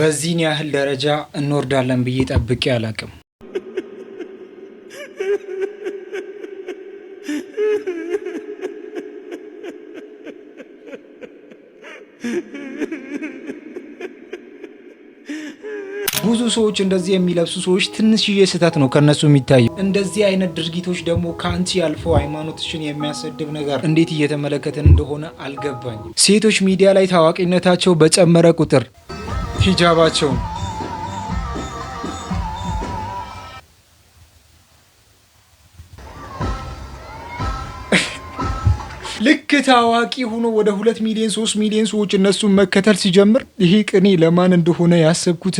በዚህን ያህል ደረጃ እንወርዳለን ብዬ ጠብቄ አላቅም። ብዙ ሰዎች እንደዚህ የሚለብሱ ሰዎች ትንሽዬ ስህተት ነው ከነሱ የሚታየው። እንደዚህ አይነት ድርጊቶች ደግሞ ከአንቺ ያልፈው ሃይማኖትሽን የሚያሰድብ ነገር እንዴት እየተመለከትን እንደሆነ አልገባኝም። ሴቶች ሚዲያ ላይ ታዋቂነታቸው በጨመረ ቁጥር ሂጃባቸውን ልክ ታዋቂ ሆኖ ወደ 2 ሚሊዮን 3 ሚሊዮን ሰዎች እነሱን መከተል ሲጀምር ይሄ ቅኔ ለማን እንደሆነ ያሰብኩት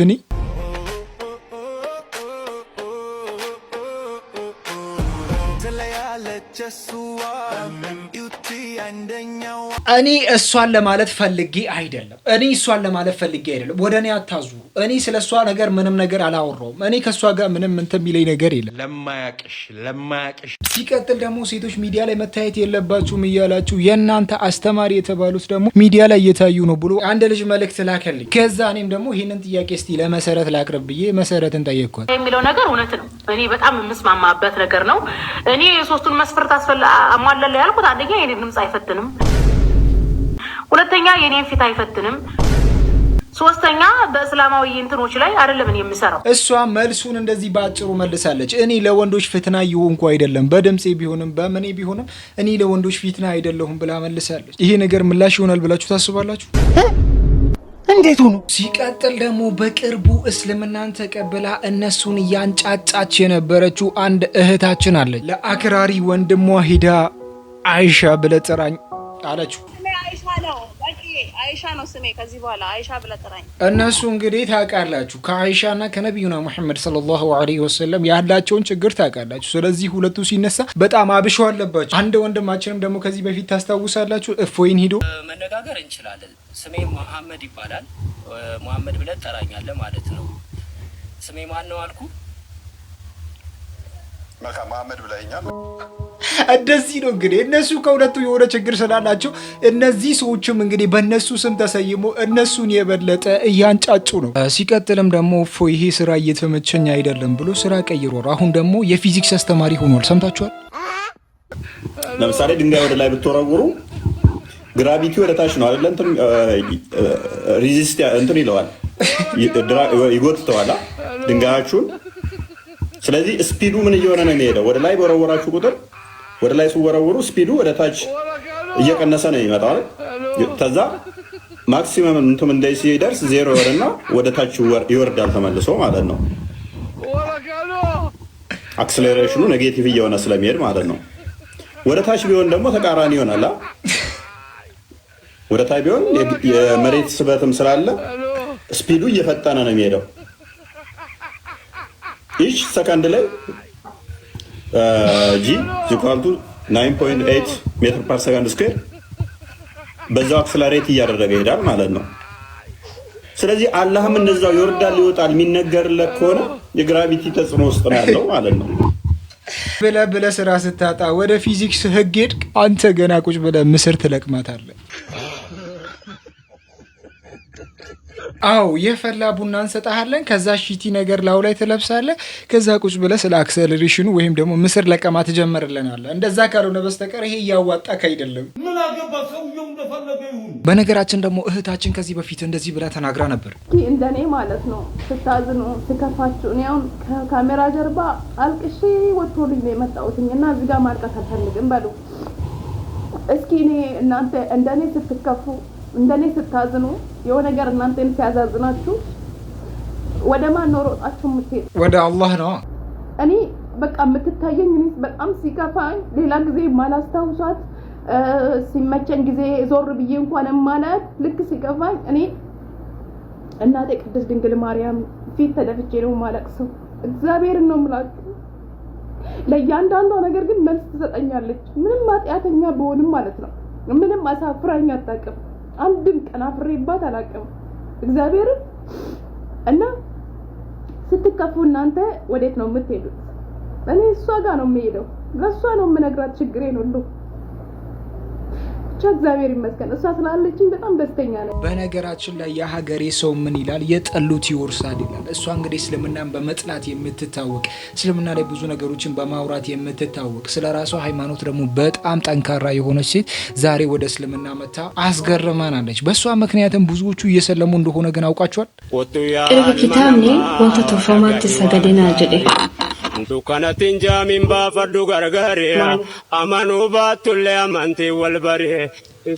እኔ እሷን ለማለት ፈልጌ አይደለም። ወደ እኔ አታዙ። እኔ ስለ እሷ ነገር ምንም ነገር አላወራውም። እኔ ከእሷ ጋር ምንም እንትን የሚለኝ ነገር የለም። ለማያቅሽ ሲቀጥል ደግሞ ሴቶች ሚዲያ ላይ መታየት የለባችሁም እያላችሁ የእናንተ አስተማሪ የተባሉት ደግሞ ሚዲያ ላይ እየታዩ ነው ብሎ አንድ ልጅ መልእክት ላከልኝ። ከዛ እኔም ደግሞ ይህንን ጥያቄ እስቲ ለመሰረት ላቅርብ ብዬ መሰረትን ጠየቅኳት። የሚለው ነገር እውነት ነው። እኔ በጣም የምስማማበት ነገር ነው። እኔ ሶስቱን መስፈርት አሟላለ ያልኩት አንደኛ የኔ ድምፅ አይፈትንም፣ ሁለተኛ የኔን ፊት አይፈትንም፣ ሶስተኛ በእስላማዊ እንትኖች ላይ አይደለም እኔ የምሰራው። እሷ መልሱን እንደዚህ ባጭሩ መልሳለች። እኔ ለወንዶች ፍትና ይሆንኩ አይደለም፣ በድምጼ ቢሆንም በመኔ ቢሆንም እኔ ለወንዶች ፍትና አይደለሁም ብላ መልሳለች። ይሄ ነገር ምላሽ ይሆናል ብላችሁ ታስባላችሁ? እንዴት ሆኖ? ሲቀጥል ደግሞ በቅርቡ እስልምናን ተቀብላ እነሱን እያንጫጫች የነበረችው አንድ እህታችን አለች። ለአክራሪ ወንድሟ ሂዳ አይሻ ብለህ ጥራኝ አለችው። አይሻ ነው ስሜ፣ ከዚህ በኋላ አይሻ ብለህ ጥራኝ። እነሱ እንግዲህ ታውቃላችሁ ከአይሻና ከነቢዩና ሙሐመድ ሰለላሁ ዐለይሂ ወሰለም ያላቸውን ችግር ታውቃላችሁ። ስለዚህ ሁለቱ ሲነሳ በጣም አብሸው አለባቸው። አንድ ወንድማችንም ደግሞ ከዚህ በፊት ታስታውሳላችሁ እፎይን ሂዶ መነጋገር እንችላለን። ስሜ መሐመድ ይባላል፣ መሐመድ ብለህ ጠራኛለህ ማለት ነው። ስሜ ማን ነው አልኩ? መሐመድ ብለኸኛል። እንደዚህ ነው እንግዲህ እነሱ ከሁለቱ የሆነ ችግር ስላላቸው እነዚህ ሰዎችም እንግዲህ በእነሱ ስም ተሰይሞ እነሱን የበለጠ እያንጫጩ ነው። ሲቀጥልም ደግሞ እፎይ ይሄ ስራ እየተመቸኝ አይደለም ብሎ ስራ ቀይሯል። አሁን ደግሞ የፊዚክስ አስተማሪ ሆኗል። ሰምታችኋል? ለምሳሌ ድንጋይ ወደ ላይ ብትወረውሩ ግራቪቲ ወደ ታች ነው አይደል? እንትን ሪዚስት እንትን ይለዋል፣ ይጎትተዋል ድንጋያችሁን። ስለዚህ ስፒዱ ምን እየሆነ ነው የሚሄደው? ወደ ላይ በወረወራችሁ ቁጥር ወደ ላይ ሲወረወሩ ስፒዱ ወደ ታች እየቀነሰ ነው የሚመጣው። ከዛ ማክሲመም እንትን እንደዚህ ሲደርስ 0 ወርና ወደ ታች ይወርዳል ተመልሶ ማለት ነው። አክሰለሬሽኑ ኔጌቲቭ እየሆነ ስለሚሄድ ማለት ነው። ወደ ታች ቢሆን ደግሞ ተቃራኒ ይሆናል። ወደ ታች ቢሆን የመሬት ስበትም ስላለ ስፒዱ እየፈጠነ ነው የሚሄደው። ኢች ሰከንድ ላይ ጂ ዚኳልቱ 9.8 ሜትር ፐር ሰከንድ ስኩዌር በዛው አክሰለሬት እያደረገ ይሄዳል ማለት ነው። ስለዚህ አላህም እንደዛው ይወርዳል ይወጣል የሚነገርለት ከሆነ የግራቪቲ ተጽዕኖ ውስጥ ነው ያለው ማለት ነው። ብለህ ስራ ስታጣ ወደ ፊዚክስ ህግ ሄድክ አንተ ገና ቁጭ ብለህ ምስር ትለቅማታለህ። አው የፈላ ቡና እንሰጣለን። ከዛ ሺቲ ነገር ላው ላይ ትለብሳለህ። ከዛ ቁጭ ብለህ ስለ አክሰለሬሽኑ ወይም ደግሞ ምስር ለቀማ ትጀምርልናለህ። እንደዛ ካልሆነ በስተቀር ይሄ ያዋጣክ አይደለም። ምን አገባ ሰውየው እንደፈለገ ይሁን። በነገራችን ደግሞ እህታችን ከዚህ በፊት እንደዚህ ብላ ተናግራ ነበር። እንደኔ ማለት ነው ስታዝኑ ስከፋችሁ እኔ አሁን ከካሜራ ጀርባ አልቅሼ ወጥቶልኝ ነው የመጣሁትና እዚህ ጋር ማልቀስ አልፈልግም በሉ እስኪ። እኔ እናንተ እንደኔ ስትከፉ እንደኔ ስታዝኑ የሆነ ነገር እናንተን ሲያዛዝናችሁ ወደ ማን ነው ሮጣችሁ የምትሄዱ? ወደ አላህ ነው። እኔ በቃ የምትታየኝ እኔ በጣም ሲከፋኝ ሌላ ጊዜ ማላስታውሳት ሲመቸኝ ጊዜ ዞር ብዬ እንኳን ማላት ልክ ሲከፋኝ እኔ እናቴ ቅድስት ድንግል ማርያም ፊት ተደፍቼ ነው ማለቅሰው። እግዚአብሔርን ነው የምላችሁ። ለእያንዳንዷ ነገር ግን መልስ ትሰጠኛለች። ምንም ኃጢአተኛ ብሆንም ማለት ነው። ምንም አሳፍራኝ አታውቅም። አንድም ቀን አፍሬባት አላውቅም እግዚአብሔርን። እና ስትከፉ እናንተ ወዴት ነው የምትሄዱት? እኔ እሷ ጋር ነው የምሄደው። ለእሷ ነው የምነግራት ችግሬን ሁሉ። ብቻ እግዚአብሔር ይመስገን እሷ ስላለችኝ በጣም ደስተኛ ነኝ። በነገራችን ላይ የሀገሬ ሰው ምን ይላል? የጠሉት ይወርሳል ይላል። እሷ እንግዲህ እስልምናን በመጥላት የምትታወቅ እስልምና ላይ ብዙ ነገሮችን በማውራት የምትታወቅ ስለራሷ ሃይማኖት ደግሞ በጣም ጠንካራ የሆነች ሴት ዛሬ ወደ እስልምና መታ አስገርማናለች። በእሷ ምክንያትም ብዙዎቹ እየሰለሙ እንደሆነ ግን አውቃቸዋል። ቅርብ ኪታብኒ ወንተ ቶፈማት ሰገደና ጀዴ ዱካናቲን ጃሚን ባፈርዱ ገርገሬ አማኑ ባቱሌ አማንቲ ወልበሬ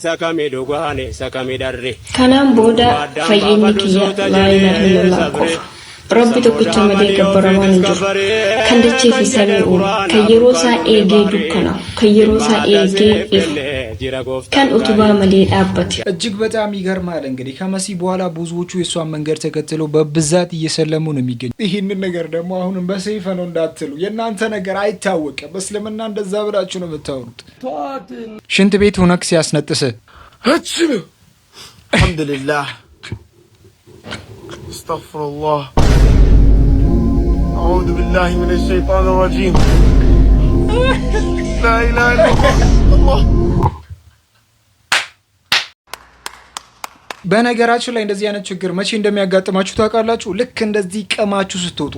ሰከሚ ዱጓኔ ሰከሚ ደሬ ከናም ቦዳ ፈይኒ ኪያ ላይላ ኢላላህ ረቢ tokkicha malee gabbaramaan hin jiru kan dachee fi samii uume kan yeroo isaa eegee dukkana kan yeroo isaa eegee ifu kan utubaa malee dhaabbate እጅግ በጣም ይገርማል። እንግዲህ ከመሲ በኋላ ብዙዎቹ የሷን መንገድ ተከትለው በብዛት እየሰለሙ ነው የሚገኙ። ይህንን ነገር ደግሞ አሁንም በሰይፈ ነው እንዳትሉ፣ የእናንተ ነገር አይታወቅም። በእስልምና እንደዛ ብላችሁ ነው የምታወሩት። ሽንት ቤት ሆነክ ሲያስነጥስ አልሐምዱሊላህ አስተግፊሩላህ أعوذ بالله من الشيطان الرجيم لا إله إلا الله በነገራችን ላይ እንደዚህ አይነት ችግር መቼ እንደሚያጋጥማችሁ ታውቃላችሁ? ልክ እንደዚህ ቀማችሁ ስትወጡ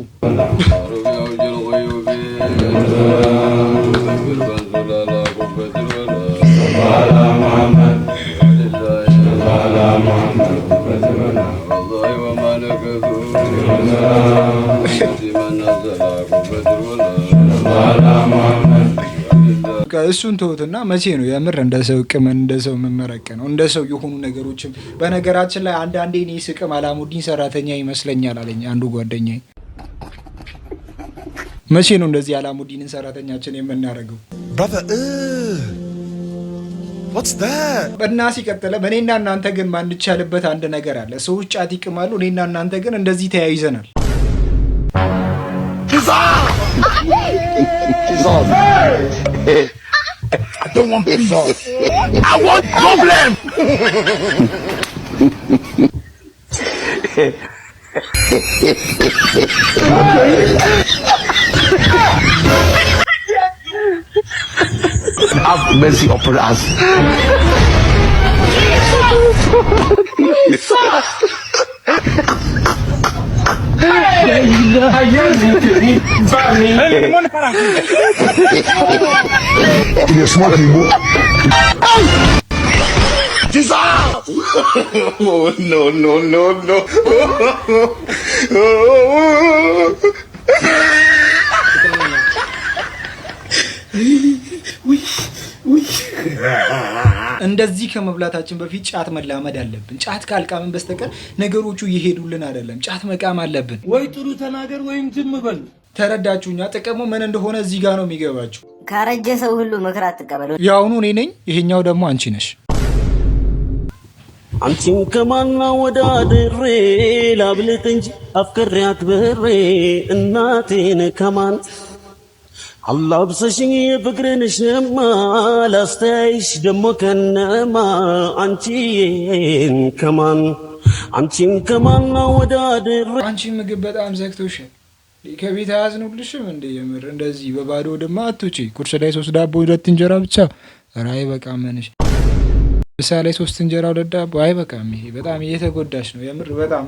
እሱን ተውትና መቼ ነው የምር እንደ ሰው ቅመን እንደ ሰው መመረቅ ነው እንደ ሰው የሆኑ ነገሮችም። በነገራችን ላይ አንዳንዴ እኔ ስቅም አላሙዲን ሰራተኛ ይመስለኛል አለኝ አንዱ ጓደኛዬ። መቼ ነው እንደዚህ አላሙዲንን ሰራተኛችን የምናደርገው? What's that? እና ሲቀጥለ እኔና እናንተ ግን ማንቻልበት አንድ ነገር አለ። ሰዎች ጫት ይቅማሉ፣ እኔና እናንተ ግን እንደዚህ ተያይዘናል። I don't want pizza. I want problem. Have mercy upon us. Oh, no, no, no, no. እንደዚህ ከመብላታችን በፊት ጫት መላመድ አለብን። ጫት ካልቃምን በስተቀር ነገሮቹ ይሄዱልን አይደለም። ጫት መቃም አለብን። ወይ ጥሩ ተናገር ወይም ዝም በል። ተረዳችሁኛ? ጥቅሙ ምን እንደሆነ እዚህ ጋር ነው የሚገባችሁ። ካረጀ ሰው ሁሉ ምክር አትቀበሉ። ያውኑ እኔ ነኝ፣ ይሄኛው ደግሞ አንቺ ነሽ። አንቺን ከማና ወዳድሬ ላብልጥ እንጂ አፍቅሬያት ብሬ እናቴን ከማን አላብሰሽኝ የፍቅርን ሸማ ላስተያይሽ ደሞ ከነማ አንቺን ከማን ወዳድሬ። አንቺ ምግብ በጣም ዘግቶሻል። ከቤት አያዝኑልሽም እንደ የምር እንደዚህ በባዶ ድማ አትውጪ። ቁርስ ላይ 3 ዳቦ 2 እንጀራ ብቻ ራይ በቃ መንሽ። ምሳ ላይ 3 እንጀራ 2 ዳቦ አይበቃም። ይሄ በጣም እየተጎዳሽ ነው የምር በጣም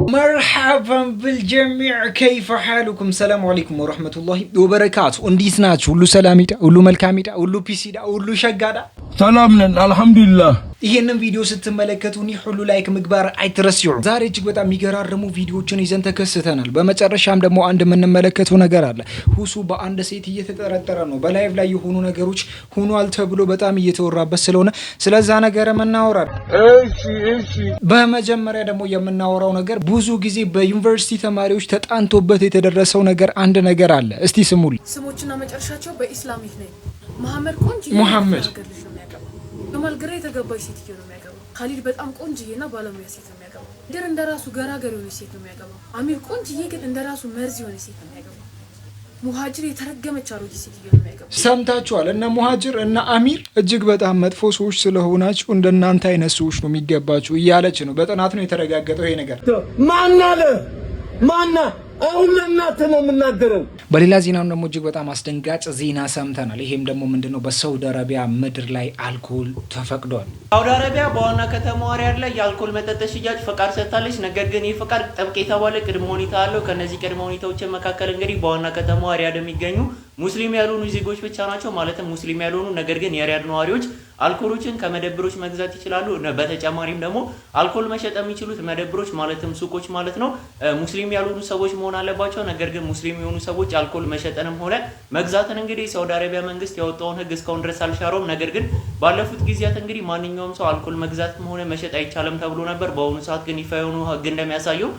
مرحبا بالجميع كيف حالكم السلام عليكم ورحمة الله وبركاته እንዴት ናችሁ? ሁሉ ሰላሚዳ፣ ሁሉ መልካሚዳ፣ ሁሉ ፒሲዳ፣ ሁሉ ሸጋዳ ሰላም ነን አልহামዱሊላህ። ይሄንን ቪዲዮ ስትመለከቱ ሁሉ ላይክ ምግባር አይትረስዩ። ዛሬ እጅግ በጣም የሚገራርሙ ቪዲዮዎችን ይዘን ተከስተናል። በመጨረሻም ደግሞ አንድ የምንመለከተው ነገር አለ። ሁሱ በአንድ ሴት እየተጠረጠረ ነው። በላይቭ ላይ የሆኑ ነገሮች ሆኗል ተብሎ በጣም እየተወራበት ስለሆነ ስለዛ ነገር እናወራለን። እሺ በመጀመሪያ ደግሞ የምናወራው ነገር ብዙ ጊዜ በዩኒቨርሲቲ ተማሪዎች ተጣንቶበት የተደረሰው ነገር አንድ ነገር አለ። እስቲ ስሙልኝ። ስሞችና መጨረሻቸው በኢስላሚክ ነው። መሐመድ ቆንጆ መሐመድ ከማል ግራ የተገባች ሴትዮ ነው የሚያገባው። ካሊድ በጣም ቆንጅዬና ባለሙያ ሴት ነው የሚያገባው። ድር እንደራሱ ገራገር የሆነ ሴት ነው የሚያገባው። አሚር ቆንጅዬ ግን እንደራሱ መርዝ የሆነ ሴት ነው የሚያገባው። ሙሃጅር የተረገመች አሮጊት ሴትዮ ነው የሚያገባው። ሰምታችኋል? እነ ሙሃጅር እና አሚር እጅግ በጣም መጥፎ ሰዎች ስለሆናችሁ እንደናንተ አይነት ሰዎች ነው የሚገባችሁ እያለች ነው። በጥናት ነው የተረጋገጠው ይሄ ነገር። አሁን ለእናንተ ነው የምናገረው። በሌላ ዜናው ደግሞ እጅግ በጣም አስደንጋጭ ዜና ሰምተናል። ይሄም ደግሞ ምንድነው? በሳውዲ አረቢያ ምድር ላይ አልኮል ተፈቅዷል። ሳውዲ አረቢያ በዋና ከተማዋ ሪያድ ላይ የአልኮል መጠጥ ሽያጭ ፈቃድ ሰጥታለች። ነገር ግን ይህ ፈቃድ ጥብቅ የተባለ ቅድመ ሁኔታ አለው። ከነዚህ ቅድመ ሁኔታዎች መካከል እንግዲህ በዋና ከተማዋ ሪያድ የሚገኙ ሙስሊም ያልሆኑ ዜጎች ብቻ ናቸው። ማለትም ሙስሊም ያልሆኑ ነገር ግን የሪያድ ነዋሪዎች አልኮሎችን ከመደብሮች መግዛት ይችላሉ። በተጨማሪም ደግሞ አልኮል መሸጥ የሚችሉት መደብሮች ማለትም ሱቆች ማለት ነው ሙስሊም ያልሆኑ ሰዎች መሆን አለባቸው። ነገር ግን ሙስሊም የሆኑ ሰዎች አልኮል መሸጥንም ሆነ መግዛትን እንግዲህ ሳውዲ አረቢያ መንግስት ያወጣውን ህግ እስካሁን ድረስ አልሻረውም። ነገር ግን ባለፉት ጊዜያት እንግዲህ ማንኛውም ሰው አልኮል መግዛትም ሆነ መሸጥ አይቻልም ተብሎ ነበር። በአሁኑ ሰዓት ግን ይፋ የሆኑ ህግ እንደሚያሳየው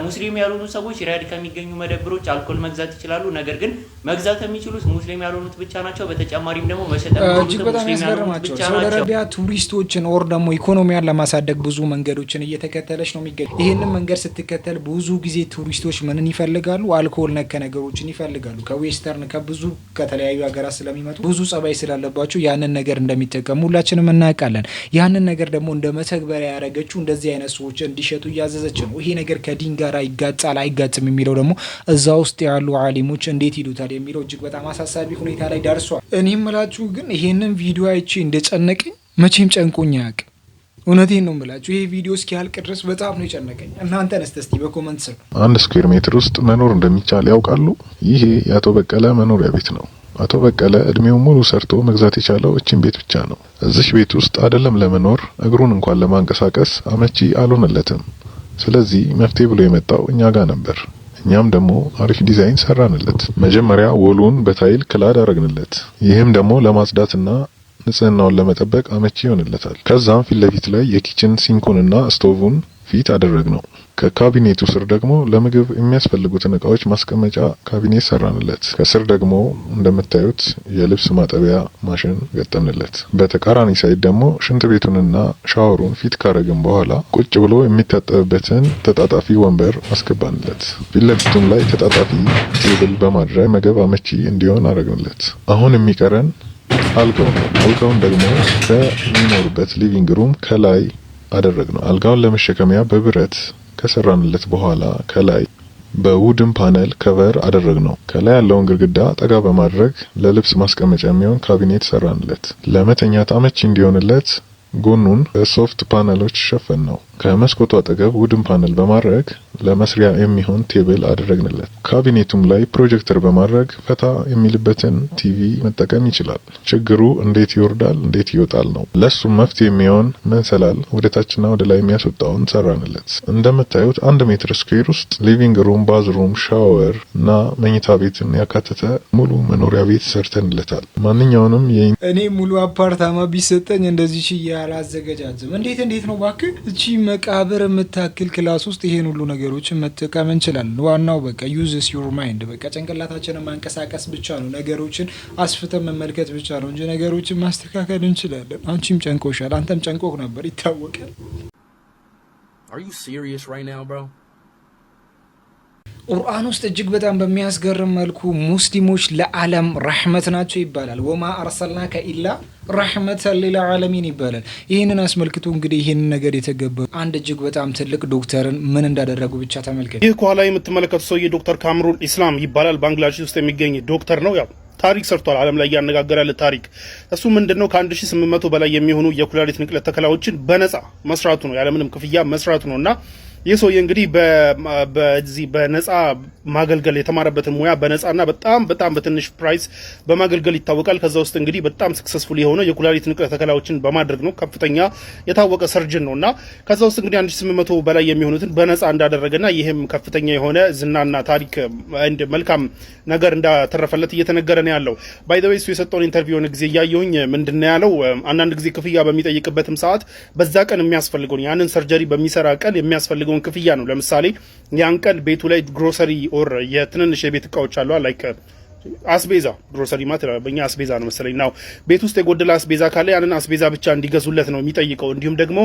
ሙስሊም ያልሆኑ ሰዎች ሪያድ ከሚገኙ መደብሮች አልኮል መግዛት ይችላሉ። ነገር ግን መግዛት የሚችሉት ሙስሊም ያልሆኑት ብቻ ናቸው። በተጨማሪም ደግሞ መሸጥ የሚችሉት ሙስሊም ያልሆኑት ብቻ ናቸው። ሳውዲ አረቢያ ቱሪስቶችን ኦር ደግሞ ኢኮኖሚያን ለማሳደግ ብዙ መንገዶችን እየተከተለች ነው የሚገኝ። ይሄንን መንገድ ስትከተል ብዙ ጊዜ ቱሪስቶች ምንን ይፈልጋሉ? አልኮል ነክ ነገሮችን ይፈልጋሉ። ከዌስተርን ከብዙ ከተለያዩ ሀገራት ስለሚመጡ ብዙ ጸባይ ስላለባቸው ያንን ነገር እንደሚጠቀሙ ሁላችንም እናውቃለን። ያንን ነገር ደግሞ እንደ መተግበሪያ ያደረገችው እንደዚህ አይነት ሰዎች እንዲሸጡ እያዘዘች ነው። ይሄ ነገር ከዲን ጋር ይጋጫል አይጋጭም የሚለው ደግሞ እዛ ውስጥ ያሉ አሊሞች እንዴት ይሉታል የሚለው እጅግ በጣም አሳሳቢ ሁኔታ ላይ ደርሷል። እኔም ምላችሁ ግን ይሄንን ቪዲዮ አይቼ እንደጨነቀኝ መቼም ጨንቆኝ አያውቅም። እውነቴን ነው የምላችሁ። ይሄ ቪዲዮ እስኪያልቅ ድረስ በጣም ነው የጨነቀኝ። እናንተን እስቲ በኮመንት ስር 1 ስኩዌር ሜትር ውስጥ መኖር እንደሚቻል ያውቃሉ? ይሄ የአቶ በቀለ መኖሪያ ቤት ነው። አቶ በቀለ እድሜው ሙሉ ሰርቶ መግዛት የቻለው እቺን ቤት ብቻ ነው። እዚህ ቤት ውስጥ አይደለም ለመኖር እግሩን እንኳን ለማንቀሳቀስ አመቺ አልሆነለትም። ስለዚህ መፍትሄ ብሎ የመጣው እኛ ጋር ነበር። እኛም ደግሞ አሪፍ ዲዛይን ሰራንለት። መጀመሪያ ወሉን በታይል ክላድ አረግንለት። ይህም ደግሞ ለማጽዳትና ንጽህናውን ለመጠበቅ አመቺ ይሆንለታል። ከዛም ፊት ለፊት ላይ የኪችን ሲንኩንና ስቶቭን ፊት አደረግነው። ከካቢኔቱ ስር ደግሞ ለምግብ የሚያስፈልጉትን እቃዎች ማስቀመጫ ካቢኔት ሰራንለት። ከስር ደግሞ እንደምታዩት የልብስ ማጠቢያ ማሽን ገጠምንለት። በተቃራኒ ሳይድ ደግሞ ሽንት ቤቱንና ሻወሩን ፊት ካረግን በኋላ ቁጭ ብሎ የሚታጠብበትን ተጣጣፊ ወንበር አስገባንለት። ፊት ለፊቱም ላይ ተጣጣፊ ቴብል በማድረግ ምግብ አመቺ እንዲሆን አረግንለት። አሁን የሚቀረን አልጋው ነው። አልጋውን ደግሞ ከሚኖርበት ሊቪንግ ሩም ከላይ አደረግነው። አልጋውን ለመሸከሚያ በብረት ከሰራንለት በኋላ ከላይ በውድን ፓነል ከቨር አደረግነው። ከላይ ያለውን ግድግዳ ጠጋ በማድረግ ለልብስ ማስቀመጫ የሚሆን ካቢኔት ሰራንለት። ለመተኛት አመቺ እንዲሆንለት ጎኑን በሶፍት ፓነሎች ሸፈን ነው። ከመስኮቱ አጠገብ ውድን ፓነል በማድረግ ለመስሪያ የሚሆን ቴብል አደረግንለት። ካቢኔቱም ላይ ፕሮጀክተር በማድረግ ፈታ የሚልበትን ቲቪ መጠቀም ይችላል። ችግሩ እንዴት ይወርዳል እንዴት ይወጣል ነው። ለሱም መፍትሄ የሚሆን መንሰላል ወደ ታችና ወደ ላይ የሚያስወጣውን ሰራንለት። እንደምታዩት 1 ሜትር ስኩዌር ውስጥ ሊቪንግ ሩም፣ ባዝሩም፣ ሻወር እና መኝታ ቤትን ያካተተ ሙሉ መኖሪያ ቤት ሰርተንለታል። ማንኛውንም እኔ ሙሉ አፓርታማ ቢሰጠኝ እንደዚህ ሽያ አላዘገጃጅም። እንዴት ነው ባክህ? እቺ መቃብር የምታክል ክላስ ውስጥ ይሄን ሁሉ ነገሮችን መጠቀም እንችላለን። ዋናው በቃ ዩዝስ ዩር ማይንድ፣ በቃ ጭንቅላታችንን ማንቀሳቀስ ብቻ ነው። ነገሮችን አስፍተን መመልከት ብቻ ነው እንጂ ነገሮችን ማስተካከል እንችላለን። አንቺም ጨንቆሻል፣ አንተም ጨንቆክ ነበር ይታወቃል። Are you serious right now, bro? ቁርአን ውስጥ እጅግ በጣም በሚያስገርም መልኩ ሙስሊሞች ለዓለም ረህመት ናቸው ይባላል። ወማ አርሰልናከ ኢላ ረህመተን ሊልዓለሚን ይባላል። ይህንን አስመልክቶ እንግዲህ ይህንን ነገር የተገበሩ አንድ እጅግ በጣም ትልቅ ዶክተርን ምን እንዳደረጉ ብቻ ተመልከቱ። ይህ ከኋላ የምትመለከቱ ሰውዬ ዶክተር ካምሩል ኢስላም ይባላል። ባንግላዴሽ ውስጥ የሚገኝ ዶክተር ነው። ያው ታሪክ ሰርቷል። ዓለም ላይ እያነጋገረ ያለ ታሪክ እሱ ምንድነው? ከ1800 በላይ የሚሆኑ የኩላሊት ንቅለ ተከላዎችን በነፃ መስራቱ ነው፣ ያለምንም ክፍያ መስራቱ ነውና ይህ ሰውዬ እንግዲህ በዚህ በነፃ ማገልገል የተማረበትን ሙያ በነፃና በጣም በትንሽ ፕራይስ በማገልገል ይታወቃል። ከዛ ውስጥ እንግዲህ በጣም ሰክሰስፉል የሆነ የኩላሊት ንቅለ ተከላዎችን በማድረግ ነው። ከፍተኛ የታወቀ ሰርጅን ነውና ከዛ ውስጥ እንግዲህ 1800 በላይ የሚሆኑትን በነፃ እንዳደረገና ይህም ከፍተኛ የሆነ ዝናና ታሪክ እንደ መልካም ነገር እንዳተረፈለት እየተነገረ ነው ያለው። ባይ ዘ ዌይ እሱ የሰጠውን ኢንተርቪው ጊዜ እያየሁኝ ምንድነው ያለው? አንዳንድ ጊዜ ክፍያ በሚጠይቅበትም ሰዓት በዛ ቀን የሚያስፈልገውን ያንን ሰርጀሪ በሚሰራ ቀን የሚያስፈልገውን ክፍያ ነው። ለምሳሌ ያን ቀን ቤቱ ላይ ግሮሰሪ ኦር የትንንሽ የቤት እቃዎች አሉ ላይክ አስቤዛ ግሮሰሪ ማለት በእኛ አስቤዛ ነው መሰለኝ ነው። ቤት ውስጥ የጎደለ አስቤዛ ካለ ያንን አስቤዛ ብቻ እንዲገዙለት ነው የሚጠይቀው። እንዲሁም ደግሞ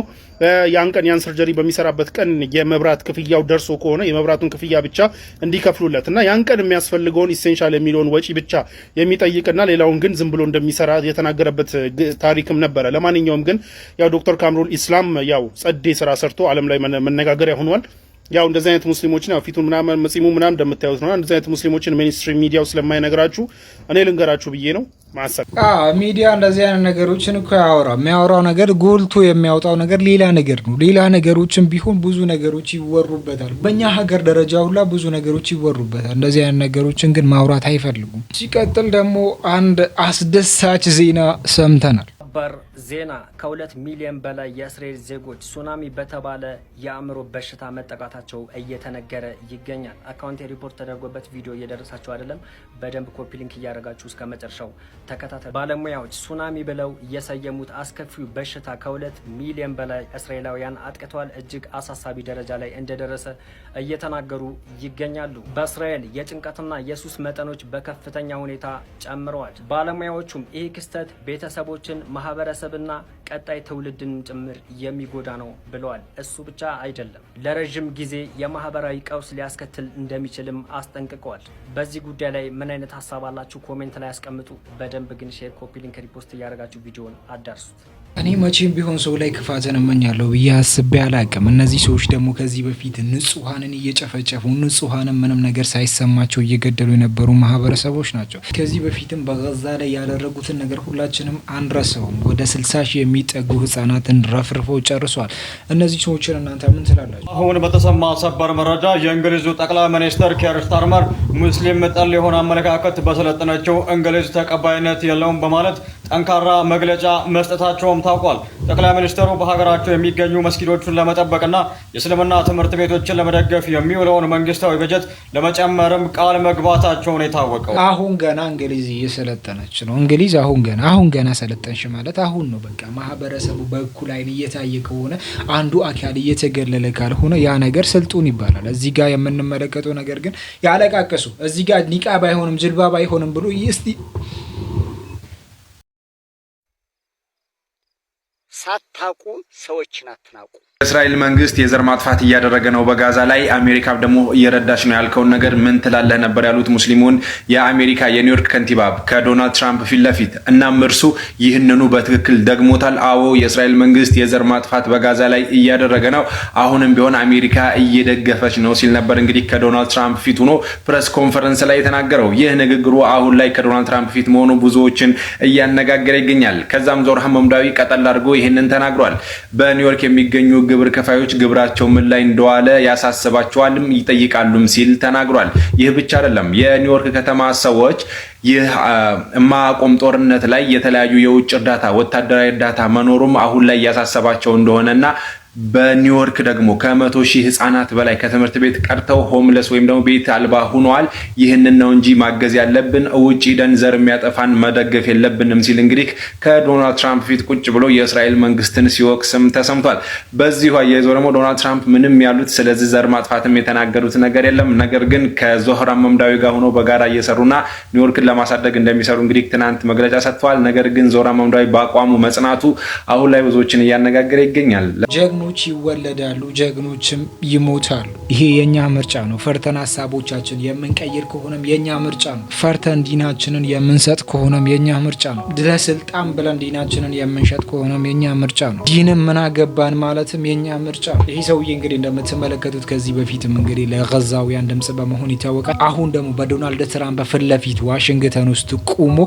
ያን ቀን ያን ሰርጀሪ በሚሰራበት ቀን የመብራት ክፍያው ደርሶ ከሆነ የመብራቱን ክፍያ ብቻ እንዲከፍሉለት እና ያን ቀን የሚያስፈልገውን ኢሴንሻል የሚለውን ወጪ ብቻ የሚጠይቅና ሌላውን ግን ዝም ብሎ እንደሚሰራ የተናገረበት ታሪክም ነበረ። ለማንኛውም ግን ያው ዶክተር ካምሩል ኢስላም ያው ጸዴ ስራ ሰርቶ ዓለም ላይ መነጋገሪያ ሆኗል። ያው እንደዚህ አይነት ሙስሊሞችን ያው ፊቱን ምናምን መጺሙ ምናምን እንደምታዩት ነው። እንደዚህ አይነት ሙስሊሞችን ሜንስትሪም ሚዲያው ስለማይነግራችሁ እኔ ልንገራችሁ ብዬ ነው። ማሰብ ሚዲያ እንደዚህ አይነት ነገሮችን እኮ የሚያወራው ነገር ጎልቶ የሚያወጣው ነገር ሌላ ነገር ነው። ሌላ ነገሮችን ቢሆን ብዙ ነገሮች ይወሩበታል። በእኛ ሀገር ደረጃ ሁላ ብዙ ነገሮች ይወሩበታል። እንደዚህ አይነት ነገሮችን ግን ማውራት አይፈልጉም። ሲቀጥል ደግሞ አንድ አስደሳች ዜና ሰምተናል። ሰበር ዜና ከ2 ሚሊዮን በላይ የእስራኤል ዜጎች ሱናሚ በተባለ የአእምሮ በሽታ መጠቃታቸው እየተነገረ ይገኛል። አካውንት ሪፖርት ተደርጎበት ቪዲዮ እየደረሳቸው አይደለም። በደንብ ኮፒ ሊንክ እያደረጋችሁ እስከ መጨረሻው ተከታተሉ። ባለሙያዎች ሱናሚ ብለው የሰየሙት አስከፊው በሽታ ከ2 ሚሊዮን በላይ እስራኤላውያን አጥቅቷል። እጅግ አሳሳቢ ደረጃ ላይ እንደደረሰ እየተናገሩ ይገኛሉ። በእስራኤል የጭንቀትና የሱስ መጠኖች በከፍተኛ ሁኔታ ጨምረዋል። ባለሙያዎቹም ይህ ክስተት ቤተሰቦችን ማህበረሰብና ቀጣይ ትውልድን ጭምር የሚጎዳ ነው ብለዋል። እሱ ብቻ አይደለም፣ ለረጅም ጊዜ የማህበራዊ ቀውስ ሊያስከትል እንደሚችልም አስጠንቅቀዋል። በዚህ ጉዳይ ላይ ምን አይነት ሀሳብ አላችሁ? ኮሜንት ላይ ያስቀምጡ። በደንብ ግን ሼር፣ ኮፒ ሊንክ፣ ሪፖስት እያደረጋችሁ ቪዲዮውን አዳርሱት። እኔ መቼም ቢሆን ሰው ላይ ክፋትን እመኛለሁ ብዬ አስቤ አላቅም። እነዚህ ሰዎች ደግሞ ከዚህ በፊት ንጹሐንን እየጨፈጨፉ ንጹሐንን ምንም ነገር ሳይሰማቸው እየገደሉ የነበሩ ማህበረሰቦች ናቸው። ከዚህ በፊትም በጋዛ ላይ ያደረጉትን ነገር ሁላችንም አንረሳውም። ወደ 60 ሺህ የሚጠጉ ህጻናትን ረፍርፈው ጨርሷል። እነዚህ ሰዎችን እናንተ ምን ትላላችሁ? አሁን በተሰማ ሰበር መረጃ የእንግሊዙ ጠቅላይ ሚኒስትር ኬር ስታርመር ሙስሊም ጠል የሆነ አመለካከት በሰለጠነችው እንግሊዝ ተቀባይነት የለውም በማለት ጠንካራ መግለጫ መስጠታቸውም ታውቋል። ጠቅላይ ሚኒስትሩ በሀገራቸው የሚገኙ መስጊዶችን ለመጠበቅና የእስልምና ትምህርት ቤቶችን ለመደገፍ የሚውለውን መንግስታዊ በጀት ለመጨመርም ቃል መግባታቸው ነው የታወቀው። አሁን ገና እንግሊዝ እየሰለጠነች ነው። እንግሊዝ አሁን ገና ሰለጠንሽ ማለት አሁን ነው። በቃ ማህበረሰቡ በእኩል አይን እየታየ ከሆነ አንዱ አካል እየተገለለ ካልሆነ ያ ነገር ስልጡን ይባላል። እዚህ ጋር የምንመለከተው ነገር ግን ያለቃቀሱ እዚህ ጋር ኒቃብ አይሆንም ጅልባብ አይሆንም ብሎ እስቲ ሳታቁ ሰዎችን አትናቁ። እስራኤል መንግስት የዘር ማጥፋት እያደረገ ነው በጋዛ ላይ፣ አሜሪካ ደግሞ እየረዳች ነው ያልከውን ነገር ምን ትላለህ ነበር ያሉት ሙስሊሙን የአሜሪካ የኒውዮርክ ከንቲባ ከዶናልድ ትራምፕ ፊት ለፊት። እናም እርሱ ይህንኑ በትክክል ደግሞታል። አዎ የእስራኤል መንግስት የዘር ማጥፋት በጋዛ ላይ እያደረገ ነው፣ አሁንም ቢሆን አሜሪካ እየደገፈች ነው ሲል ነበር እንግዲህ ከዶናልድ ትራምፕ ፊት ሆኖ ፕሬስ ኮንፈረንስ ላይ የተናገረው። ይህ ንግግሩ አሁን ላይ ከዶናልድ ትራምፕ ፊት መሆኑ ብዙዎችን እያነጋገረ ይገኛል። ከዛም ዞር ሐመምዳዊ ቀጠል አድርጎ ይህንን ተናግሯል። በኒውዮርክ የሚገኙ ግብር ከፋዮች ግብራቸው ምን ላይ እንደዋለ ያሳስባቸዋልም ይጠይቃሉም ሲል ተናግሯል። ይህ ብቻ አይደለም። የኒውዮርክ ከተማ ሰዎች ይህ ማቆም ጦርነት ላይ የተለያዩ የውጭ እርዳታ ወታደራዊ እርዳታ መኖሩም አሁን ላይ ያሳሰባቸው እንደሆነና በኒውዮርክ ደግሞ ከ100,000 ህፃናት በላይ ከትምህርት ቤት ቀርተው ሆምለስ ወይም ደግሞ ቤት አልባ ሆነዋል። ይህንን ነው እንጂ ማገዝ ያለብን ውጪ ደን ዘር የሚያጠፋን መደገፍ የለብንም ሲል እንግዲህ ከዶናልድ ትራምፕ ፊት ቁጭ ብሎ የእስራኤል መንግስትን ሲወቅስም ተሰምቷል። በዚሁ አያይዞ ደግሞ ዶናልድ ትራምፕ ምንም ያሉት ስለዚህ ዘር ማጥፋትም የተናገሩት ነገር የለም። ነገር ግን ከዞህራ መምዳዊ ጋር ሆኖ በጋራ እየሰሩና ኒውዮርክን ለማሳደግ እንደሚሰሩ እንግዲህ ትናንት መግለጫ ሰጥተዋል። ነገር ግን ዞህራ መምዳዊ በአቋሙ መጽናቱ አሁን ላይ ብዙዎችን እያነጋገረ ይገኛል። ጀግኖች ይወለዳሉ፣ ጀግኖችም ይሞታሉ። ይሄ የኛ ምርጫ ነው። ፈርተን ሀሳቦቻችን የምንቀይር ከሆነም የኛ ምርጫ ነው። ፈርተን ዲናችንን የምንሰጥ ከሆነም የኛ ምርጫ ነው። ለስልጣን ብለን ዲናችንን የምንሸጥ ከሆነም የኛ ምርጫ ነው። ዲንም ምን አገባን ማለትም የኛ ምርጫ ነው። ይሄ ሰውዬ እንግዲህ እንደምትመለከቱት ከዚህ በፊትም እንግዲህ ለጋዛውያን ድምጽ በመሆን ይታወቃል። አሁን ደግሞ በዶናልድ ትራምፕ ፊት ለፊት ዋሽንግተን ውስጥ ቆሞ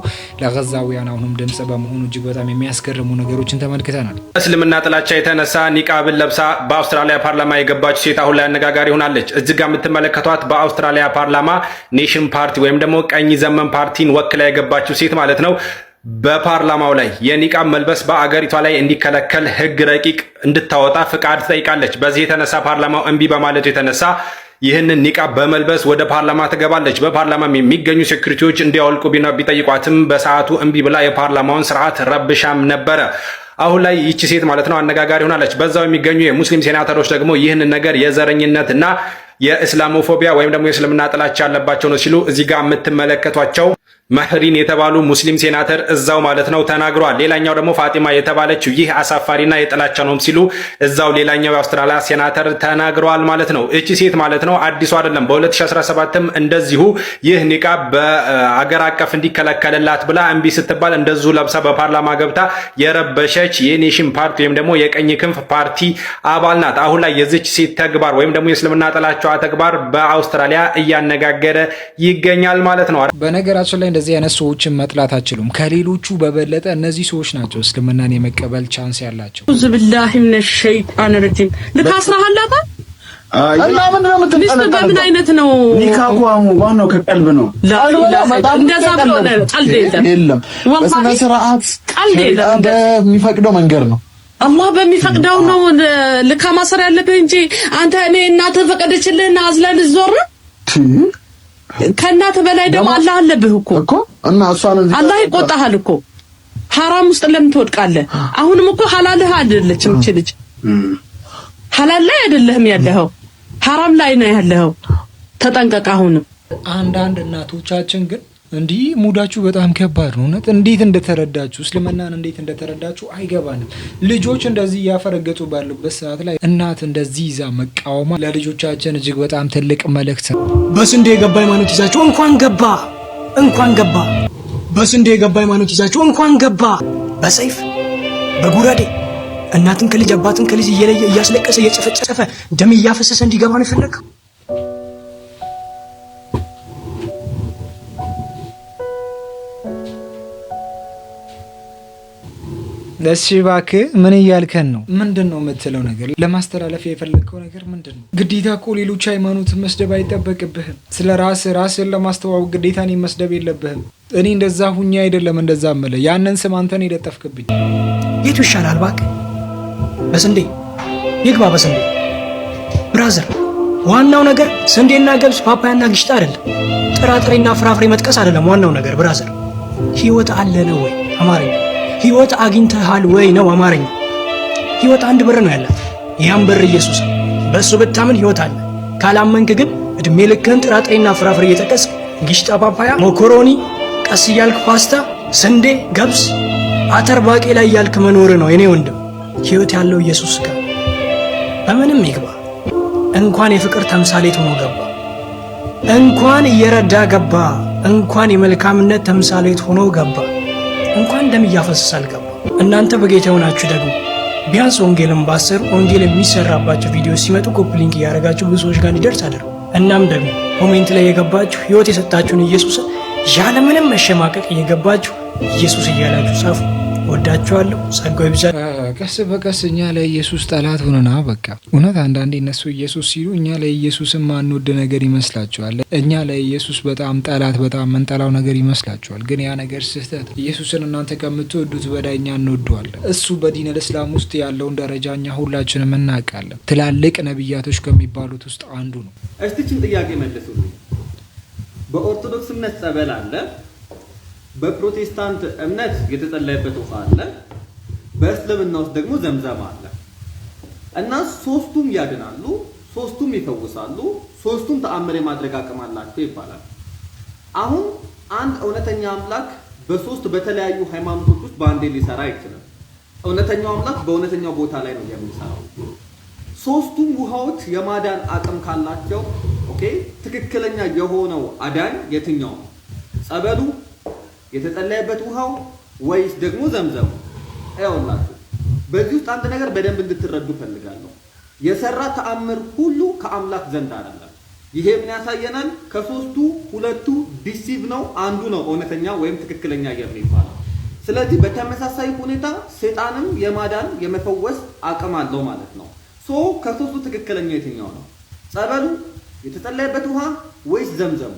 ለጋዛውያን አሁንም ድምጽ በመሆኑ እጅግ በጣም የሚያስገርሙ ነገሮችን ተመልክተናል። እስልምና ጥላቻ የተነሳ ኒቃብን ለብሳ በአውስትራሊያ ፓርላማ የገባች ሴት አሁን ላይ አነጋጋሪ ሆናለች። እዚህ ጋር የምትመለከቷት በአውስትራሊያ ፓርላማ ኔሽን ፓርቲ ወይም ደግሞ ቀኝ ዘመን ፓርቲን ወክላ የገባችው ሴት ማለት ነው። በፓርላማው ላይ የኒቃብ መልበስ በአገሪቷ ላይ እንዲከለከል ህግ ረቂቅ እንድታወጣ ፍቃድ ትጠይቃለች። በዚህ የተነሳ ፓርላማው እምቢ በማለቱ የተነሳ ይህንን ኒቃብ በመልበስ ወደ ፓርላማ ትገባለች። በፓርላማ የሚገኙ ሴኩሪቲዎች እንዲያወልቁ ቢጠይቋትም በሰዓቱ እምቢ ብላ የፓርላማውን ስርዓት ረብሻም ነበረ። አሁን ላይ ይቺ ሴት ማለት ነው አነጋጋሪ ሆናለች። በዛው የሚገኙ የሙስሊም ሴናተሮች ደግሞ ይህንን ነገር የዘረኝነትና የእስላሞፎቢያ ወይም ደግሞ የእስልምና ጥላቻ ያለባቸው ነው ሲሉ እዚህ ጋር የምትመለከቷቸው መህሪን የተባሉ ሙስሊም ሴናተር እዛው ማለት ነው ተናግረዋል። ሌላኛው ደግሞ ፋጢማ የተባለችው ይህ አሳፋሪና የጥላቻ ነው ሲሉ እዛው ሌላኛው የአውስትራሊያ ሴናተር ተናግረዋል ማለት ነው። እቺ ሴት ማለት ነው አዲሱ አይደለም። በ2017ም እንደዚሁ ይህ ኒቃብ በአገር አቀፍ እንዲከለከልላት ብላ እምቢ ስትባል እንደዚሁ ለብሳ በፓርላማ ገብታ የረበሸች የኔሽን ፓርቲ ወይም ደግሞ የቀኝ ክንፍ ፓርቲ አባል ናት። አሁን ላይ የዚች ሴት ተግባር ወይም ደግሞ የእስልምና ጥላቻዋ ተግባር በአውስትራሊያ እያነጋገረ ይገኛል ማለት ነው። በነገራችን ላይ እንደዚህ አይነት ሰዎችን መጥላት አችሉም። ከሌሎቹ በበለጠ እነዚህ ሰዎች ናቸው እስልምናን የመቀበል ቻንስ ያላቸው። ኡዝ ቢላሂ ሚነ ሸይጣን ረጂም ልታስራሃላታ እና ምን ነው የምትጠነቀቀው? በምን አይነት ነው ኒካሁ? ዋናው ከቀልብ ነው። እንደዛ ብሎ ነው። ቀልድ የለም። በስነ ስርዓት ቀልድ የለም። በሚፈቅደው መንገድ ነው። አላህ በሚፈቅደው ነው ልካ ማሰር ያለብህ እንጂ አንተ እኔ እናትህ ፈቀደችልህና አዝለን ዞር ነው። ከእናትህ በላይ ደግሞ አላህ አለብህ እኮ እና እሷን አላህ ይቆጣሃል እኮ። ሐራም ውስጥ ለምን ትወድቃለህ? አሁንም እኮ ሐላልህ አይደለችም እቺ ልጅ። ሐላል ላይ አይደለህም ያለኸው፣ ሐራም ላይ ነው ያለኸው። ተጠንቀቅ። አሁንም አንዳንድ እናቶቻችን ግን እንዲህ ሙዳችሁ በጣም ከባድ ነው። እውነት እንዴት እንደተረዳችሁ እስልምናን እንዴት እንደተረዳችሁ አይገባንም። ልጆች እንደዚህ እያፈረገጡ ባሉበት ሰዓት ላይ እናት እንደዚህ ይዛ መቃወማ ለልጆቻችን እጅግ በጣም ትልቅ መልእክት ነው። በስንዴ የገባ ሃይማኖት ይዛችሁ እንኳን ገባ በስንዴ የገባ ሃይማኖት ይዛችሁ እንኳን ገባ። በሰይፍ በጉራዴ እናትን ከልጅ አባትን ከልጅ እየለየ እያስለቀሰ እየጨፈጨፈ ደም እያፈሰሰ እንዲገባ ነው የፈለገው። እሺ እባክህ ምን እያልከን ነው? ምንድን ነው የምትለው ነገር? ለማስተላለፍ የፈለግከው ነገር ምንድን ነው? ግዴታ እኮ ሌሎች ሃይማኖትን መስደብ አይጠበቅብህም። ስለ ራስህን ለማስተዋወቅ ግዴታ እኔን መስደብ የለብህም። እኔ እንደዛ ሁኛ አይደለም እንደዛ እምልህ፣ ያንን ስም አንተ ነው የለጠፍክብኝ። የቱ ይሻላል እባክህ? በስንዴ ይግባ። በስንዴ ብራዘር፣ ዋናው ነገር ስንዴና ገብስ፣ ፓፓያና ግሽጣ አይደለም። ጥራጥሬና ፍራፍሬ መጥቀስ አይደለም ዋናው ነገር ብራዘር። ህይወት አለ ነው ወይ? አማርኛ ህይወት አግኝተሃል ወይ ነው አማርኛ። ህይወት አንድ በር ነው ያላት፣ ያም በር ኢየሱስ። በሱ ብታምን ህይወት አለ። ካላመንክ ግን እድሜ ልክህን ጥራጥሬና ፍራፍሬ እየጠቀስክ ግሽጣ፣ ፓፓያ፣ ሞኮሮኒ፣ ቀስ እያልክ ፓስታ፣ ስንዴ፣ ገብስ፣ አተር፣ ባቄላ እያልክ መኖር ነው የኔ ወንድም። ህይወት ያለው ኢየሱስ ጋር በምንም ይግባ። እንኳን የፍቅር ተምሳሌት ሆኖ ገባ፣ እንኳን እየረዳ ገባ፣ እንኳን የመልካምነት ተምሳሌት ሆኖ ገባ፣ እንኳን ደም እያፈሰሰ አልገባ። እናንተ በጌታ ሆናችሁ ደግሞ ቢያንስ ወንጌልን ባሰሩ ወንጌል የሚሰራባቸው ቪዲዮዎች ሲመጡ ኮፒ ሊንክ እያደረጋችሁ ብዙ ሰዎች ጋር እንዲደርስ አድርጉ። እናም ደግሞ ኮሜንት ላይ የገባችሁ ህይወት የሰጣችሁን ኢየሱስን ያለምንም መሸማቀቅ እየገባችሁ ኢየሱስ እያላችሁ ጻፉ። ወዳችኋለሁ። ጸጋው ይብዛ። ቀስ በቀስ እኛ ለኢየሱስ ጠላት ሆነና በቃ እውነት አንዳንዴ እነሱ ኢየሱስ ሲሉ እኛ ለኢየሱስን ማንወድ ነገር ይመስላቸዋል። እኛ ለኢየሱስ በጣም ጠላት በጣም መንጠላው ነገር ይመስላቸዋል። ግን ያ ነገር ስህተት። ኢየሱስን እናንተ ከምትወዱት በላይ እኛ እንወደዋለን። እሱ በዲን አልእስላም ውስጥ ያለውን ደረጃ እኛ ሁላችንም እናውቃለን። ትላልቅ ነቢያቶች ከሚባሉት ውስጥ አንዱ ነው። እስቲችን ጥያቄ መልሱልኝ። በኦርቶዶክስ እምነት ጸበል አለ፣ በፕሮቴስታንት እምነት የተጸለየበት ውሃ አለ፣ በእስልምና ውስጥ ደግሞ ዘምዘም አለ እና ሶስቱም ያድናሉ፣ ሶስቱም ይፈውሳሉ፣ ሶስቱም ተአምር የማድረግ አቅም አላቸው ይባላል። አሁን አንድ እውነተኛ አምላክ በሶስት በተለያዩ ሃይማኖቶች ውስጥ በአንዴ ሊሰራ አይችልም። እውነተኛው አምላክ በእውነተኛው ቦታ ላይ ነው የሚሰራው። ሶስቱም ውሃዎች የማዳን አቅም ካላቸው ኦኬ፣ ትክክለኛ የሆነው አዳኝ የትኛው ነው? ጸበሉ፣ የተጸለየበት ውሃው ወይስ ደግሞ ዘምዘሙ? አይወላችሁ። በዚህ ውስጥ አንድ ነገር በደንብ እንድትረዱ ፈልጋለሁ። የሰራ ተአምር ሁሉ ከአምላክ ዘንድ አይደለም። ይሄ ምን ያሳየናል? ከሶስቱ ሁለቱ ዲሲቭ ነው፣ አንዱ ነው እውነተኛ ወይም ትክክለኛ የሚባለው። ስለዚህ በተመሳሳይ ሁኔታ ሰይጣንም የማዳን የመፈወስ አቅም አለው ማለት ነው። ከሶስቱ ትክክለኛ የትኛው ነው? ጸበሉ፣ የተጸለየበት ውሃ ወይስ ዘምዘሙ?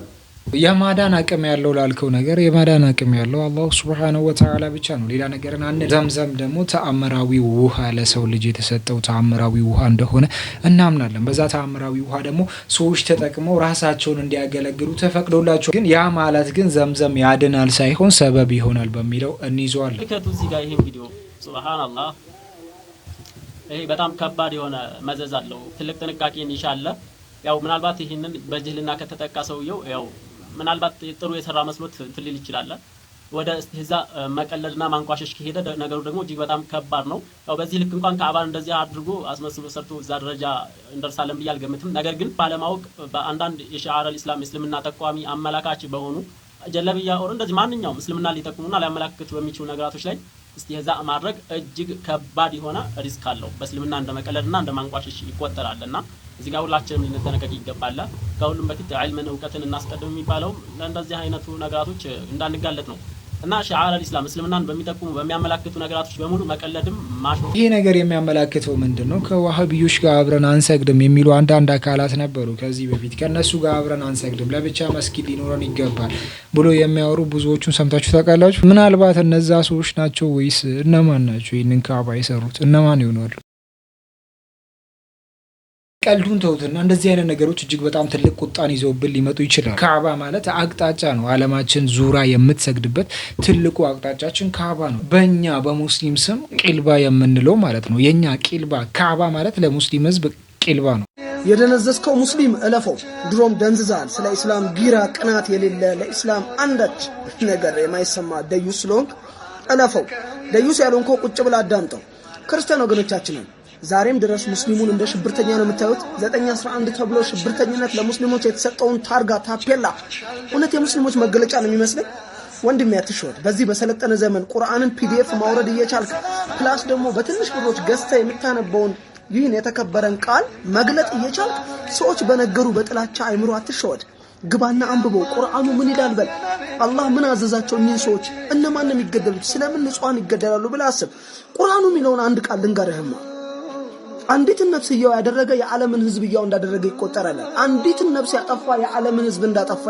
የማዳን አቅም ያለው ላልከው ነገር የማዳን አቅም ያለው አላሁ ሱብሓነሁ ወተዓላ ብቻ ነው። ሌላ ነገርን አንድ ዘምዘም ደግሞ ተአምራዊ ውሃ ለሰው ልጅ የተሰጠው ተአምራዊ ውሃ እንደሆነ እናምናለን። በዛ ተአምራዊ ውሃ ደግሞ ሰዎች ተጠቅመው ራሳቸውን እንዲያገለግሉ ተፈቅዶላቸው፣ ግን ያ ማለት ግን ዘምዘም ያድናል ሳይሆን ሰበብ ይሆናል በሚለው እንይዘዋለን። ልከቱ እዚህ ጋር ይሄን ቪዲዮ ሱብሃንአላህ፣ ይሄ በጣም ከባድ የሆነ መዘዝ አለው። ትልቅ ጥንቃቄን ይሻለ። ያው ምናልባት ይሄንን በጅህልና ከተጠቃ ሰውየው ያው ምናልባት ጥሩ የሰራ መስሎት እንትን ሊል ይችላል። ወደ እዛ መቀለድና ማንቋሸሽ ከሄደ ነገሩ ደግሞ እጅግ በጣም ከባድ ነው። ያው በዚህ ልክ እንኳን ካዕባን እንደዚህ አድርጎ አስመስሎ ሰርቶ እዛ ደረጃ እንደርሳለን ብዬ አልገምትም። ነገር ግን ባለማወቅ በአንዳንድ የሺዓር አልኢስላም እስልምና ጠቋሚ አመላካች በሆኑ ጀለብያ ኦር እንደዚህ ማንኛውም እስልምና ሊጠቁሙና ሊያመላክቱ በሚችሉ ነገራቶች ላይ እስቲህዛ ማድረግ እጅግ ከባድ የሆነ ሪስክ አለው። በእስልምና እንደመቀለድና እንደማንቋሸሽ ይቆጠራልና እዚህ ጋር ሁላችንም ልንጠነቀቅ ይገባል። ከሁሉም በፊት ዒልምን እውቀትን እናስቀድም የሚባለው ለእንደዚህ አይነቱ ነገራቶች እንዳንጋለጥ ነው። እና ሺዓር አልኢስላም እስልምናን በሚጠቁሙ በሚያመላክቱ ነገራቶች በሙሉ መቀለድም ማሾፍ። ይሄ ነገር የሚያመላክተው ምንድነው? ከዋሃቢዮች ጋር አብረን አንሰግድም የሚሉ አንዳንድ አካላት ነበሩ ከዚህ በፊት። ከነሱ ጋር አብረን አንሰግድም፣ ለብቻ መስጊድ ሊኖረን ይገባል ብሎ የሚያወሩ ብዙዎቹን ሰምታችሁ ታውቃላችሁ? ምናልባት እነዛ ሰዎች ናቸው ወይስ እነማን ናቸው ይህንን ካዕባ የሰሩት? እነማን ይሆናሉ? ቀልዱን ተውትና እንደዚህ አይነት ነገሮች እጅግ በጣም ትልቅ ቁጣን ይዘውብን ሊመጡ ይችላል። ካዕባ ማለት አቅጣጫ ነው። ዓለማችን ዙራ የምትሰግድበት ትልቁ አቅጣጫችን ካዕባ ነው። በእኛ በሙስሊም ስም ቂልባ የምንለው ማለት ነው። የኛ ቂልባ ካዕባ ማለት ለሙስሊም ህዝብ ቂልባ ነው። የደነዘዝከው ሙስሊም እለፈው፣ ድሮም ደንዝዛል። ስለ ኢስላም ጊራ ቅናት የሌለ ለኢስላም አንዳች ነገር የማይሰማ ደዩስ ስለሆንክ እለፈው። ደዩስ ያልሆንከው ቁጭ ብላ አዳምጠው። ክርስቲያን ወገኖቻችንን ዛሬም ድረስ ሙስሊሙን እንደ ሽብርተኛ ነው የምታዩት። 911 ተብሎ ሽብርተኝነት ለሙስሊሞች የተሰጠውን ታርጋ ታፔላ እውነት የሙስሊሞች መገለጫ ነው የሚመስለው። ወንድም ያትሽወት በዚህ በሰለጠነ ዘመን ቁርአንን ፒዲኤፍ ማውረድ እየቻልክ ፕላስ ደግሞ በትንሽ ብሮች ገዝተህ የምታነበውን ይህን የተከበረን ቃል መግለጥ እየቻልክ ሰዎች በነገሩ በጥላቻ አይምሮ አትሸወድ። ግባና አንብበው። ቁርአኑ ምን ይላል በል። አላህ ምን አዘዛቸው? እኚህ ሰዎች እነማን ነው የሚገደሉት? ስለምን ንጹሃን ይገደላሉ ብለህ አስብ። ቁርአኑ የሚለውን አንድ ቃል ልንገርህማ። አንዲትን ነፍስ ያው ያደረገ የዓለምን ህዝብ ያው እንዳደረገ ይቆጠራል። አንዲትን ነፍስ ያጠፋ የዓለምን ህዝብ እንዳጠፋ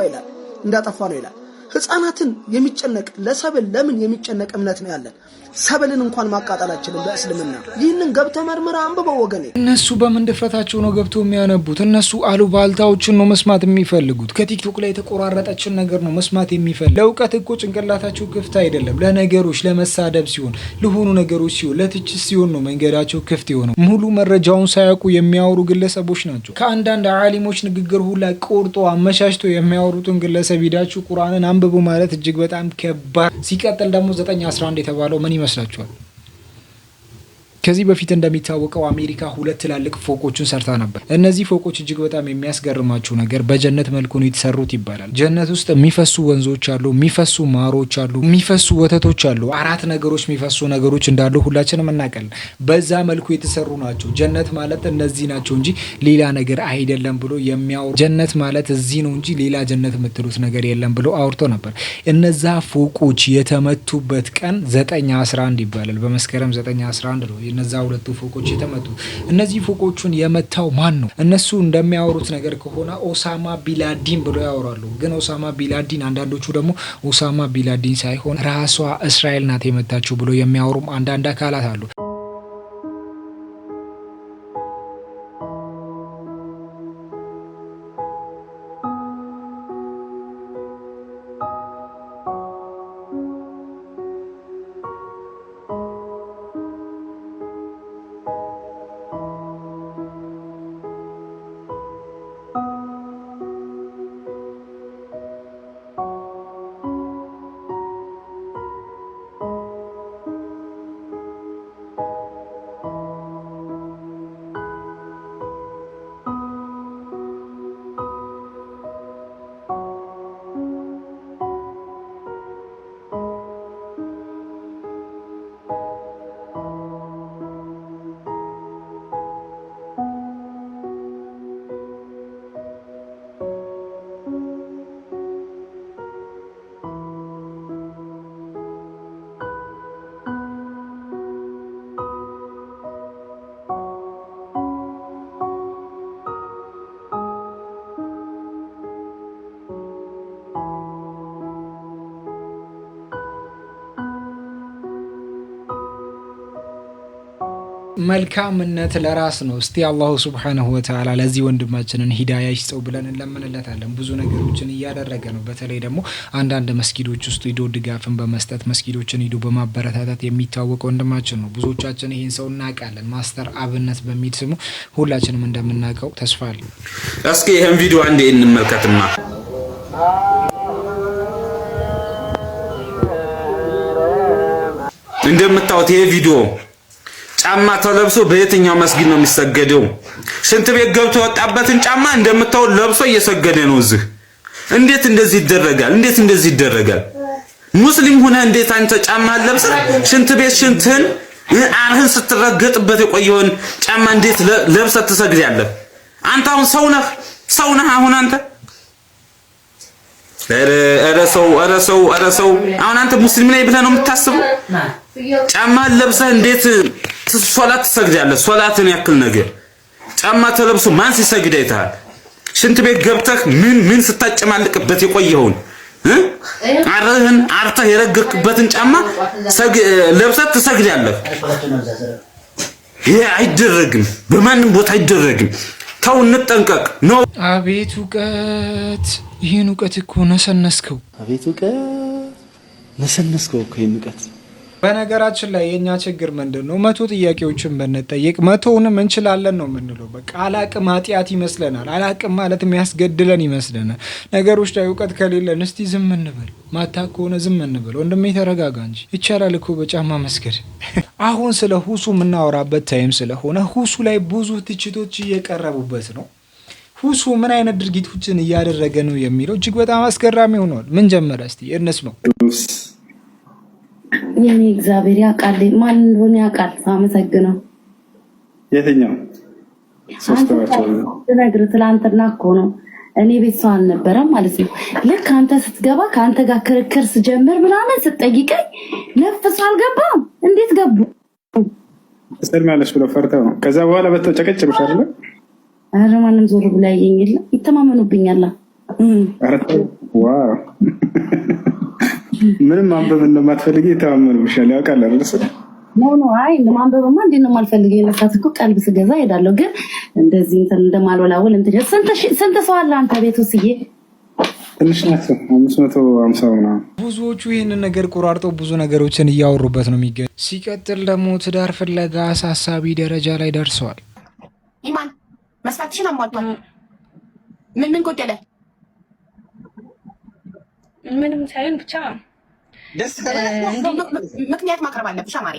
ነው ይላል። ህፃናትን የሚጨነቅ ለሰብል ለምን የሚጨነቅ እምነት ነው ያለን። ሰብልን እንኳን ማቃጠላችንን በእስልምና ይህንን ገብተህ መርምራ አንብበው ወገኔ። እነሱ በምን ድፍረታቸው ነው ገብተው የሚያነቡት? እነሱ አሉባልታዎችን ነው መስማት የሚፈልጉት። ከቲክቶክ ላይ የተቆራረጠችን ነገር ነው መስማት የሚፈልጉት። ለእውቀት እኮ ጭንቅላታቸው ክፍት አይደለም። ለነገሮች ለመሳደብ ሲሆን፣ ለሆኑ ነገሮች ሲሆን፣ ለትችት ሲሆን ነው መንገዳቸው ክፍት የሆነው። ሙሉ መረጃውን ሳያውቁ የሚያወሩ ግለሰቦች ናቸው። ከአንዳንድ ዓሊሞች ንግግር ሁላ ቆርጦ አመቻችቶ የሚያወሩትን ግለሰብ ሂዳችሁ ቁርአንን አንብቡ ማለት እጅግ በጣም ከባድ። ሲቀጥል ደግሞ 911 የተባለው ምን ይመስላችኋል? ከዚህ በፊት እንደሚታወቀው አሜሪካ 2 ትላልቅ ፎቆችን ሰርታ ነበር። እነዚህ ፎቆች እጅግ በጣም የሚያስገርማቸው ነገር በጀነት መልኩ ነው የተሰሩት ይባላል። ጀነት ውስጥ የሚፈሱ ወንዞች አሉ፣ የሚፈሱ ማሮች አሉ፣ የሚፈሱ ወተቶች አሉ። 4 ነገሮች የሚፈሱ ነገሮች እንዳሉ ሁላችንም እናውቃለን። በዛ መልኩ የተሰሩ ናቸው። ጀነት ማለት እነዚህ ናቸው እንጂ ሌላ ነገር አይደለም ብሎ የሚያወሩ ጀነት ማለት እዚህ ነው እንጂ ሌላ ጀነት የምትሉት ነገር የለም ብሎ አውርቶ ነበር። እነዛ ፎቆች የተመቱበት ቀን 911 ይባላል። በመስከረም 911 ነው እነዛ 2 ፎቆች የተመቱ። እነዚህ ፎቆቹን የመታው ማን ነው? እነሱ እንደሚያወሩት ነገር ከሆነ ኦሳማ ቢንላዲን ብሎ ያወራሉ። ግን ኦሳማ ቢንላዲን፣ አንዳንዶቹ ደግሞ ኦሳማ ቢንላዲን ሳይሆን ራሷ እስራኤል ናት የመታችው ብሎ የሚያወሩም አንዳንድ አካላት አሉ። መልካምነት ለራስ ነው። እስቲ አላሁ ሱብሓነሁ ወተዓላ ለዚህ ወንድማችንን ሂዳያ ይስጠው ብለን እንለምንለታለን። ብዙ ነገሮችን እያደረገ ነው። በተለይ ደግሞ አንዳንድ መስጊዶች ውስጥ ሂዶ ድጋፍን በመስጠት መስጊዶችን ሂዶ በማበረታታት የሚታወቅ ወንድማችን ነው። ብዙዎቻችን ይህን ሰው እናውቃለን። ማስተር አብነት በሚል ስሙ ሁላችንም እንደምናውቀው ተስፋ አለ። እስኪ ይህን ቪዲዮ አንዴ እንመልከትማ። እንደምታዩት ይሄ ቪዲዮ ጫማ ተለብሶ በየትኛው መስጊድ ነው የሚሰገደው? ሽንት ቤት ገብቶ የወጣበትን ጫማ እንደምታዩት ለብሶ እየሰገደ ነው እዚህ። እንዴት እንደዚህ ይደረጋል? እንዴት እንደዚህ ይደረጋል? ሙስሊም ሆነ እንዴት አንተ ጫማ ለብሰህ ሽንት ቤት ሽንትን አርህን ስትረገጥበት የቆየውን ጫማ እንዴት ለብሰህ ትሰግዳለህ? አንተ አሁን ሰው ነህ አሁን አንተ ኧረ ሰው አሁን አንተ ሙስሊም ነኝ ብለህ ነው የምታስበው? ጫማ ለብሰህ እንዴት ሶላት ትሰግዳለህ? ሶላትን ያክል ነገር ጫማ ተለብሶ ማን ሲሰግድ አይተሃል? ሽንት ቤት ገብተህ ምን ስታጨማልቅበት የቆየውን አርህን አርተህ የረገጥክበትን ጫማ ለብሰህ ትሰግዳለህ? ይሄ አይደረግም፣ በማንም ቦታ አይደረግም። ተው እንጠንቀቅ ነው። አቤት እውቀት! ይህን እውቀት እኮ ነሰነስከው። አቤት እውቀት! ነሰነስከው እኮ ይህን እውቀት። በነገራችን ላይ የኛ ችግር ምንድነው? 100 ጥያቄዎችን ብንጠይቅ 100ውንም እንችላለን ነው የምንለው። በቃ አላቅም ኃጢአት ይመስለናል። አላቅም ማለት የሚያስገድለን ይመስለናል። ነገሮች ላይ እውቀት ከሌለን እስቲ ዝም እንበል። ማታ ከሆነ ዝም እንበል። ወንድሜ ተረጋጋ እንጂ ይቻላል እኮ በጫማ መስገድ። አሁን ስለ ሁሱ የምናወራበት ታይም ስለሆነ ሁሱ ላይ ብዙ ትችቶች እየቀረቡበት ነው። ሁሱ ምን አይነት ድርጊቶችን እያደረገ ነው የሚለው እጅግ በጣም አስገራሚ ሆኗል። ምን ጀመረ እስቲ እንስማው። የኔ እግዚአብሔር ያውቃል፣ ማን እንደሆነ ያውቃል። ሳመሰግነው የትኛው ነግር ትላንትና እኮ ነው እኔ ቤት ሰው አልነበረም ማለት ነው። ልክ አንተ ስትገባ ከአንተ ጋር ክርክር ስጀምር ምናምን ስትጠይቀኝ ነፍስ አልገባም። እንዴት ገቡ ስለማለሽ ብለው ፈርተው ነው። ከዛ በኋላ በተጨቀጨብሽ አይደለ? አረ ማንም ዞር ብላ ያየኝ የለም። ይተማመኑብኛል። ዋው ምንም ማንበብ እንደማትፈልጊ ይተማመኑብሻል። ያውቃል አይደል? ኖ አይ ማንበብማ እንዴት ነው የማልፈልገው? የመሳት እኮ ቀልብ ስገዛ ሄዳለሁ። ግን እንደዚህ እንትን እንደማልወላወል እንትን ስንት ሰው አለ አንተ ቤት ውስጥ? ትንሽ ናቸው 550 ምናምን። ብዙዎቹ ይህንን ነገር ቆራርጠው ብዙ ነገሮችን እያወሩበት ነው የሚገኝ። ሲቀጥል ደግሞ ትዳር ፍለጋ አሳሳቢ ደረጃ ላይ ደርሰዋል። ኢማን መስፈርትሽን አሟልቷል። ምን ጎደለ? ምንም ሳይሆን ብቻ ምክንያት ማቅረብ አለብሽ ማሬ።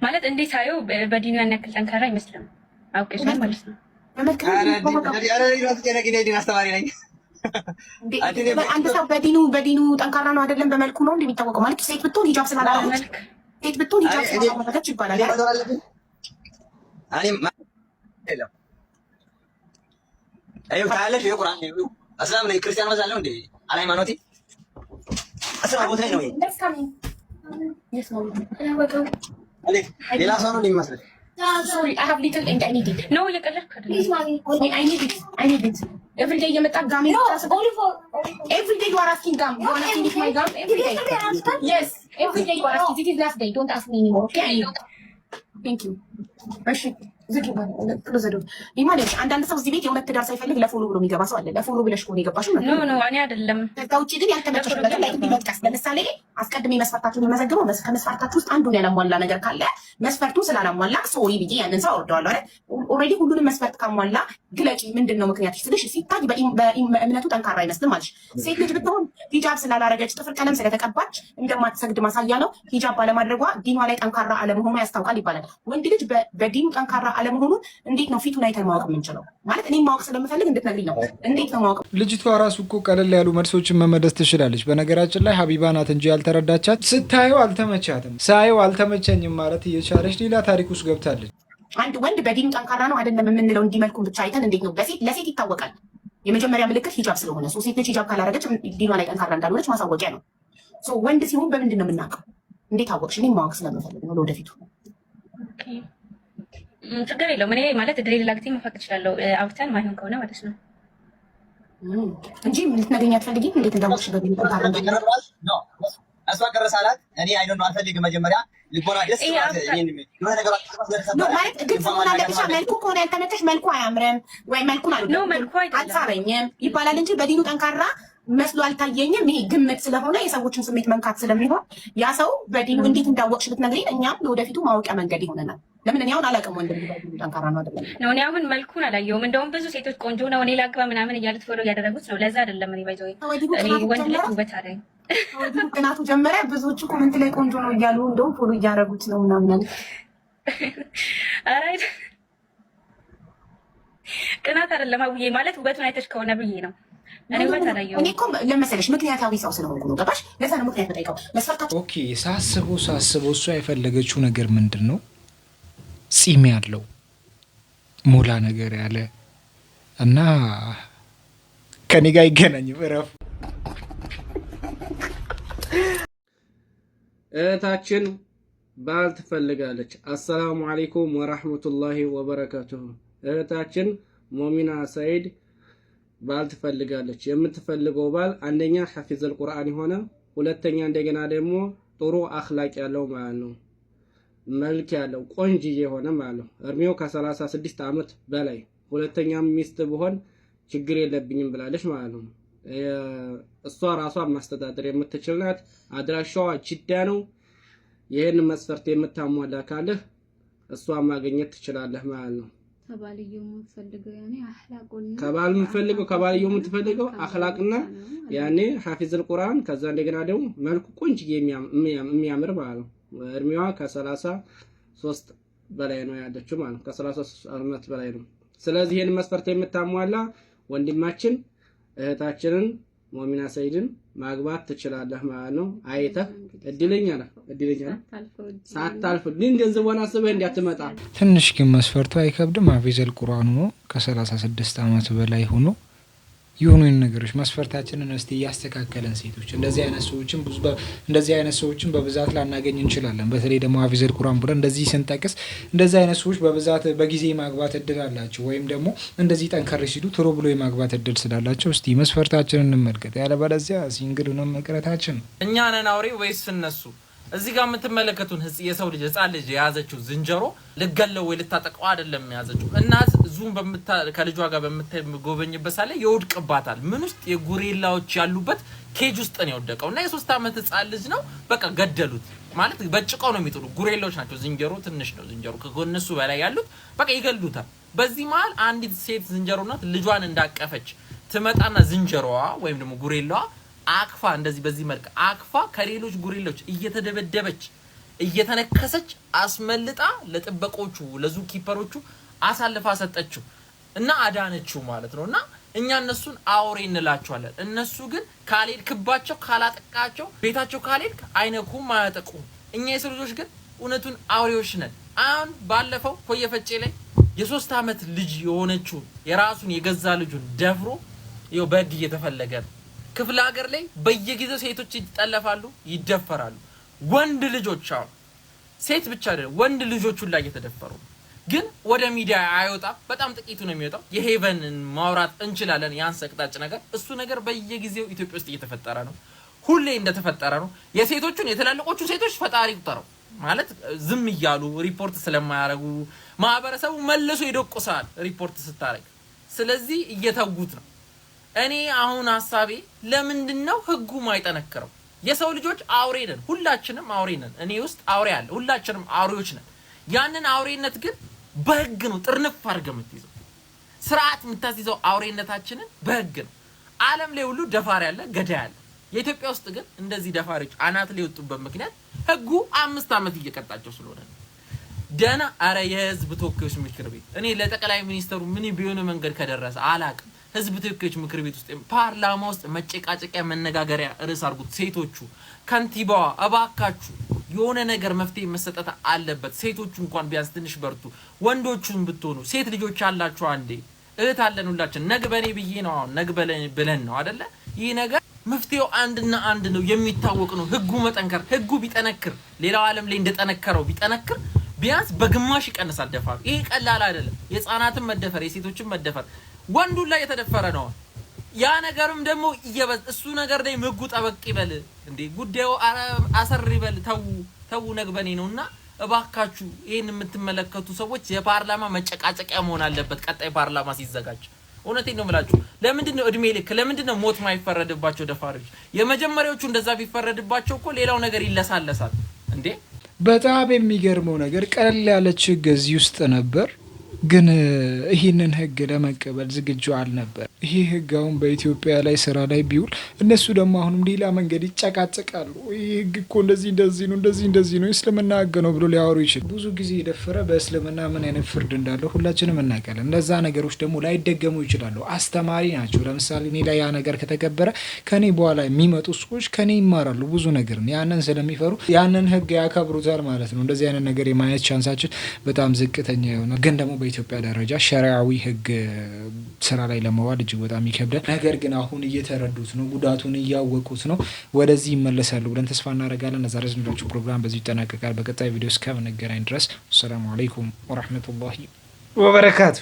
ማለት እንዴት ሳየው በዲኑ ያን ያክል ጠንካራ አይመስልም። አውቄሻል ማለት ነው። አንድ ሰው በዲኑ ጠንካራ ነው አይደለም በመልኩ ነው እንደሚታወቀው። ማለት ሴት ብትሆን ሂጃብ ስላላደረገች ይባላል። እስላም ነኝ ክርስቲያን መዛለው እንዴ? ሃይማኖቴ እስላም ቦታ ነው። ሌላ ሰው ነው የሚመስለው። Sorry, I have little and I need it. No, you can't. Please, mommy. I need it. I need it. Every day you make a gum. No, only for... Every day you are asking gum. You want to finish my gum? Every day. Yes. Every day you are asking. This is last day. Don't ask me anymore. Okay? Thank you. ይማለሽ አንዳንድ ሰው እዚህ ቤት የሁለት ትዳር ሳይፈልግ ለፎሎ ብሎ የሚገባ ሰው አለ። ለፎሎ ብለሽ ከሆነ የገባሽው ነው። ኖ እኔ አይደለም። ከዛ ውጪ ግን ያልተመቸሽ ነገር ላይ ቢመጣስ፣ ለምሳሌ አስቀድሜ መስፈርታችሁን የመዘግበው ከመስፈርታችሁ ውስጥ አንዱን ያላሟላ ነገር ካለ መስፈርቱ ስላላሟላ ሶሪ ብዬ ያንን ሰው አወርደዋለሁ አይደል? ኦልሬዲ ሁሉንም መስፈርት ካሟላ ግለጪ፣ ምንድነው ምክንያትሽ ስልሽ ሲታይ በእምነቱ ጠንካራ አይመስልም ማለት። ሴት ልጅ ብትሆን ሂጃብ ስላላረገች ጥፍር ቀለም ስለተቀባች እንደማትሰግድ ማሳያ ነው። ሂጃብ ባለማድረጓ ዲኗ ላይ ጠንካራ አለመሆኗ ያስታውቃል ይባላል። ወንድ ልጅ በዲኑ ጠንካራ አለመሆኑን እንዴት ነው ፊቱን አይተን ማወቅ የምንችለው? ማለት እኔ ማወቅ ስለምፈልግ እንድትነግሪኝ ነው። እንዴት ነው ማወቅ? ልጅቷ ራሱ እኮ ቀለል ያሉ መልሶችን መመለስ ትችላለች። በነገራችን ላይ ሀቢባ ናት እንጂ ያልተረዳቻት። ስታየው አልተመቻትም፣ ሳየው አልተመቸኝም ማለት እየቻለች ሌላ ታሪክ ውስጥ ገብታለች። አንድ ወንድ በዲኑ ጠንካራ ነው አይደለም የምንለው እንዲመልኩን ብቻ አይተን እንዴት ነው? ለሴት ይታወቃል። የመጀመሪያ ምልክት ሂጃብ ስለሆነ ሴት ልጅ ሂጃብ ካላረገች ዲኗ ላይ ጠንካራ እንዳልሆነች ማሳወቂያ ነው። ወንድ ሲሆን በምንድን ነው የምናውቀው? እንዴት አወቅሽ? እኔ ማወቅ ስለምፈልግ ነው ለወደፊቱ። ችግር የለውም። እኔ ማለት ድሬ ሌላ ጊዜ መፋቅ እችላለሁ፣ አውርተን ማይሆን ከሆነ ማለት ነው እንጂ ልትነግሪኝ አትፈልጊም? እንዴት እንዳወቅሽ በሚል እሷ ቀረሳላት። እኔ አይ ዶንት ኖ አልፈልግም። መጀመሪያ ልቦና ደስ ማለት ግልጽ መሆን አለብሽ። መልኩ ከሆነ ያልተመቸሽ መልኩ አያምርም ወይ መልኩን አትሳበኝም ይባላል እንጂ በዲኑ ጠንካራ መስሎ አልታየኝም። ይሄ ግምት ስለሆነ የሰዎችን ስሜት መንካት ስለሚሆን ያ ሰው በዲኑ እንዴት እንዳወቅሽ ብትነግሪኝ እኛም ለወደፊቱ ማወቂያ መንገድ ይሆነናል። ለምን እኔ አሁን አላውቅም ወንድ ልጅ ጠንካራ ነው አይደለም ነው። እኔ አሁን መልኩን አላየሁም። እንደውም ብዙ ሴቶች ቆንጆ ነው እኔ ላግባ ምናምን እያሉት ፎሎ እያደረጉት ነው። ለዛ አይደለም እኔ ባይዘው እኔ ወንድ ልጅ ውበት አለኝ ጥናቱ ጀመረ። ብዙዎቹ ኮሜንት ላይ ቆንጆ ነው እያሉ እንደውም ፎሎ እያደረጉት ነው ምናምን። ኧረ ቅናት አይደለም አውዬ ማለት ውበቱን አይተሽ ከሆነ ብዬ ነው። እኔ ውበት አላየሁም። እኔ እኮ ለመሰለሽ ምክንያታዊ ሰው ስለሆንኩ ነው። ገባሽ? ለዛ ነው ምክንያት የምጠይቀው። መስፈርታችሁ ኦኬ። ሳስበው እሷ የፈለገችው ነገር ምንድን ነው? ጺም ያለው ሞላ ነገር ያለ እና ከኔ ጋር አይገናኝም። እረፉ። እህታችን ባል ትፈልጋለች። አሰላሙ አለይኩም ወራህመቱላሂ ወበረካቱሁ። እህታችን ሞሚና ሰይድ ባል ትፈልጋለች። የምትፈልገው ባል አንደኛ ሐፊዘል ቁርአን የሆነ ሁለተኛ እንደገና ደግሞ ጥሩ አኽላቅ ያለው ማለት ነው። መልክ ያለው ቆንጅዬ የሆነ ማለት ነው። እድሜው ከ36 ዓመት በላይ ሁለተኛ ሚስት ብሆን ችግር የለብኝም ብላለች ማለት ነው። እሷ ራሷን ማስተዳደር የምትችል ናት። አድራሻዋ ጅዳ ነው። ይህን መስፈርት የምታሟላ ካለህ እሷ ማግኘት ትችላለህ ማለት ነው። ከባልየው የምትፈልገው አኽላቅና ያኔ ሐፊዝል ቁርአን ከዛ እንደገና ደግሞ መልኩ ቆንጅዬ የሚያምር ማለት ነው። እድሜዋ ከ33 በላይ ነው ያለችው ማለት ነው። ከ33 ዓመት በላይ ነው። ስለዚህ ይሄን መስፈርት የምታሟላ ወንድማችን እህታችንን ሞሚና ሰይድን ማግባት ትችላለህ ማለት ነው። አይተህ እድለኛ ነህ ሳታልፍ ግን ገንዘቧን አስበህ እንዲያትመጣ። ትንሽ ግን መስፈርቱ አይከብድም። ሐፊዘል ቁርአን ሆኖ ከ36 ዓመት በላይ ሆኖ የሆኑ ነገሮች መስፈርታችንን እስቲ ያስተካከለን ሴቶች እንደዚህ አይነት ሰዎችን በብዛት ላናገኝ እንችላለን። በተለይ ደግሞ ሐፊዘል ቁርአን ብለን እንደዚህ ስንጠቅስ እንደዚህ አይነት ሰዎች በብዛት በጊዜ ማግባት እድል አላቸው፣ ወይም ደግሞ እንደዚህ ጠንከር ሲሉ ቶሎ ብሎ የማግባት እድል ስላላቸው እስቲ መስፈርታችንን እንመልከት። ያለበለዚያ ሲንግል ነው መቅረታችን። እኛ ነን አውሬ ወይስ እነሱ? እዚህ ጋር የምትመለከቱን የሰው ልጅ ህፃን ልጅ የያዘችው ዝንጀሮ ልገለው ወይ ልታጠቀው አይደለም የያዘችው። እናት ዙም ከልጇ ጋር በምትጎበኝበት ሳለ ይወድቅባታል። ምን ውስጥ የጉሬላዎች ያሉበት ኬጅ ውስጥ ነው የወደቀው እና የ3 ዓመት ህፃን ልጅ ነው። በቃ ገደሉት ማለት በጭቃው ነው የሚጥሉ። ጉሬላዎች ናቸው። ዝንጀሮ ትንሽ ነው። ዝንጀሮ ከጎነሱ በላይ ያሉት በቃ ይገሉታል። በዚህ መሀል አንዲት ሴት ዝንጀሮ ናት ልጇን እንዳቀፈች ትመጣና ዝንጀሮዋ ወይም ደግሞ ጉሬላዋ አክፋ እንደዚህ በዚህ መልክ አክፋ ከሌሎች ጉሬሎች እየተደበደበች እየተነከሰች አስመልጣ ለጥበቆቹ ለዙ ኪፐሮቹ አሳልፋ ሰጠችው እና አዳነችው ማለት ነውና እኛ እነሱን አውሬ እንላቸዋለን። እነሱ ግን ካልሄድክባቸው ካላጠቃቸው ቤታቸው ካልሄድክ አይነኩም አያጠቁም። እኛ የሰው ልጆች ግን እውነቱን አውሬዎች ነን። አሁን ባለፈው ኮየፈጬ ላይ የ3 ዓመት ልጅ የሆነችው የራሱን የገዛ ልጁን ደፍሮ ይኸው በህግ እየተፈለገ ነው። ክፍለ ሀገር ላይ በየጊዜው ሴቶች ይጠለፋሉ፣ ይደፈራሉ። ወንድ ልጆች አሁን ሴት ብቻ አይደለም ወንድ ልጆች ሁሉ እየተደፈሩ ግን ወደ ሚዲያ አይወጣም። በጣም ጥቂቱ ነው የሚወጣው። የሄቨንን ማውራት እንችላለን። ያን ሰቅጣጭ ነገር እሱ ነገር በየጊዜው ኢትዮጵያ ውስጥ እየተፈጠረ ነው። ሁሌ እንደተፈጠረ ነው። የሴቶቹን የተላለቆቹ ሴቶች ፈጣሪ ቁጠረው ማለት ዝም እያሉ ሪፖርት ስለማያረጉ ማህበረሰቡ መልሶ ይደቁሳል ሪፖርት ስታረግ። ስለዚህ እየተውጉት ነው። እኔ አሁን ሐሳቤ ለምንድነው ህጉ ማይጠነከረው? የሰው ልጆች አውሬ ነን፣ ሁላችንም አውሬ ነን። እኔ ውስጥ አውሬ አለ፣ ሁላችንም አውሬዎች ነን። ያንን አውሬነት ግን በህግ ነው ጥርንፍ አድርገህ የምትይዘው። ስርዓት የምታስይዘው አውሬነታችንን በህግ ነው። ዓለም ላይ ሁሉ ደፋሪ አለ፣ ገዳይ አለ። የኢትዮጵያ ውስጥ ግን እንደዚህ ደፋሪዎች አናት ላይ ወጡበት ምክንያት ህጉ 5 ዓመት እየቀጣቸው ስለሆነ ነው። ደና አረ የህዝብ ተወካዮች ምክር ቤት እኔ ለጠቅላይ ሚኒስተሩ ምን ቢሆን መንገድ ከደረሰ አላቅም። ህዝብ ተወካዮች ምክር ቤት ውስጥ ፓርላማ ውስጥ መጨቃጨቂያ መነጋገሪያ ርዕስ አድርጉት። ሴቶቹ ከንቲባዋ እባካችሁ የሆነ ነገር መፍትሄ መሰጠት አለበት። ሴቶቹ እንኳን ቢያንስ ትንሽ በርቱ። ወንዶቹን ብትሆኑ ሴት ልጆች አላችሁ፣ አንዴ እህት አለን ሁላችን። ነግበኔ ብዬ ነው አሁን ነግበለን ብለን ነው አይደለ? ይህ ነገር መፍትሄው አንድና አንድ ነው፣ የሚታወቅ ነው። ህጉ መጠንከር፣ ህጉ ቢጠነክር ሌላው ዓለም ላይ እንደጠነከረው ቢጠነክር ቢያንስ በግማሽ ይቀንሳል ደፋር። ይሄ ቀላል አይደለም። የህፃናትን መደፈር፣ የሴቶችን መደፈር ወንዱ ላይ የተደፈረ ነው። ያ ነገርም ደግሞ እሱ ነገር ላይ ህጉ ጠበቅ ይበል እንዴ፣ ጉዳዩ አሰር ይበል። ተው ነግበኔ ነውና እባካችሁ ይሄን የምትመለከቱ ሰዎች የፓርላማ መጨቃጨቂያ መሆን አለበት። ቀጣይ ፓርላማ ሲዘጋጅ እውነቴን ነው የምላችሁ። ለምንድን ነው እድሜ ልክ ለምንድን ነው ሞት ማይፈረድባቸው ደፋሪዎች? የመጀመሪያዎቹ እንደዛ ቢፈረድባቸው እኮ ሌላው ነገር ይለሳለሳል እንዴ። በጣም የሚገርመው ነገር ቀለል ያለች ህግ እዚህ ውስጥ ነበር፣ ግን ይህንን ህግ ለመቀበል ዝግጁ አልነበር። ይህ ህግ አሁን በኢትዮጵያ ላይ ስራ ላይ ቢውል እነሱ ደግሞ አሁንም ሌላ መንገድ ይጨቃጨቃሉ። ይህ ህግ እኮ እንደዚህ ነው እስልምና ህግ ነው ብሎ ሊያወሩ ይችላል። ብዙ ጊዜ የደፈረ በእስልምና ምን አይነት ፍርድ እንዳለው ሁላችንም እናውቃለን። እነዛ ነገሮች ደግሞ ላይደገሙ ይችላሉ፣ አስተማሪ ናቸው። ለምሳሌ እኔ ላይ ያ ነገር ከተከበረ ከኔ በኋላ የሚመጡ ሰዎች ከኔ ይማራሉ ብዙ ነገር። ያንን ስለሚፈሩ ያንን ህግ ያከብሩታል ማለት ነው። እንደዚህ አይነት ነገር የማየት ቻንሳችን በጣም ዝቅተኛ ይሆናል። ግን ደግሞ በኢትዮጵያ ደረጃ ሸሪዓዊ ህግ ስራ ላይ ለመዋል እጅግ በጣም ይከብዳል። ነገር ግን አሁን እየተረዱት ነው፣ ጉዳቱን እያወቁት ነው። ወደዚህ ይመለሳሉ ብለን ተስፋ እናደርጋለን። ዛሬ ዝንላችሁ ፕሮግራም በዚህ ይጠናቀቃል። በቀጣይ ቪዲዮ እስከምንገናኝ ድረስ ሰላም አለይኩም ወራህመቱላሂ ወበረካቱ።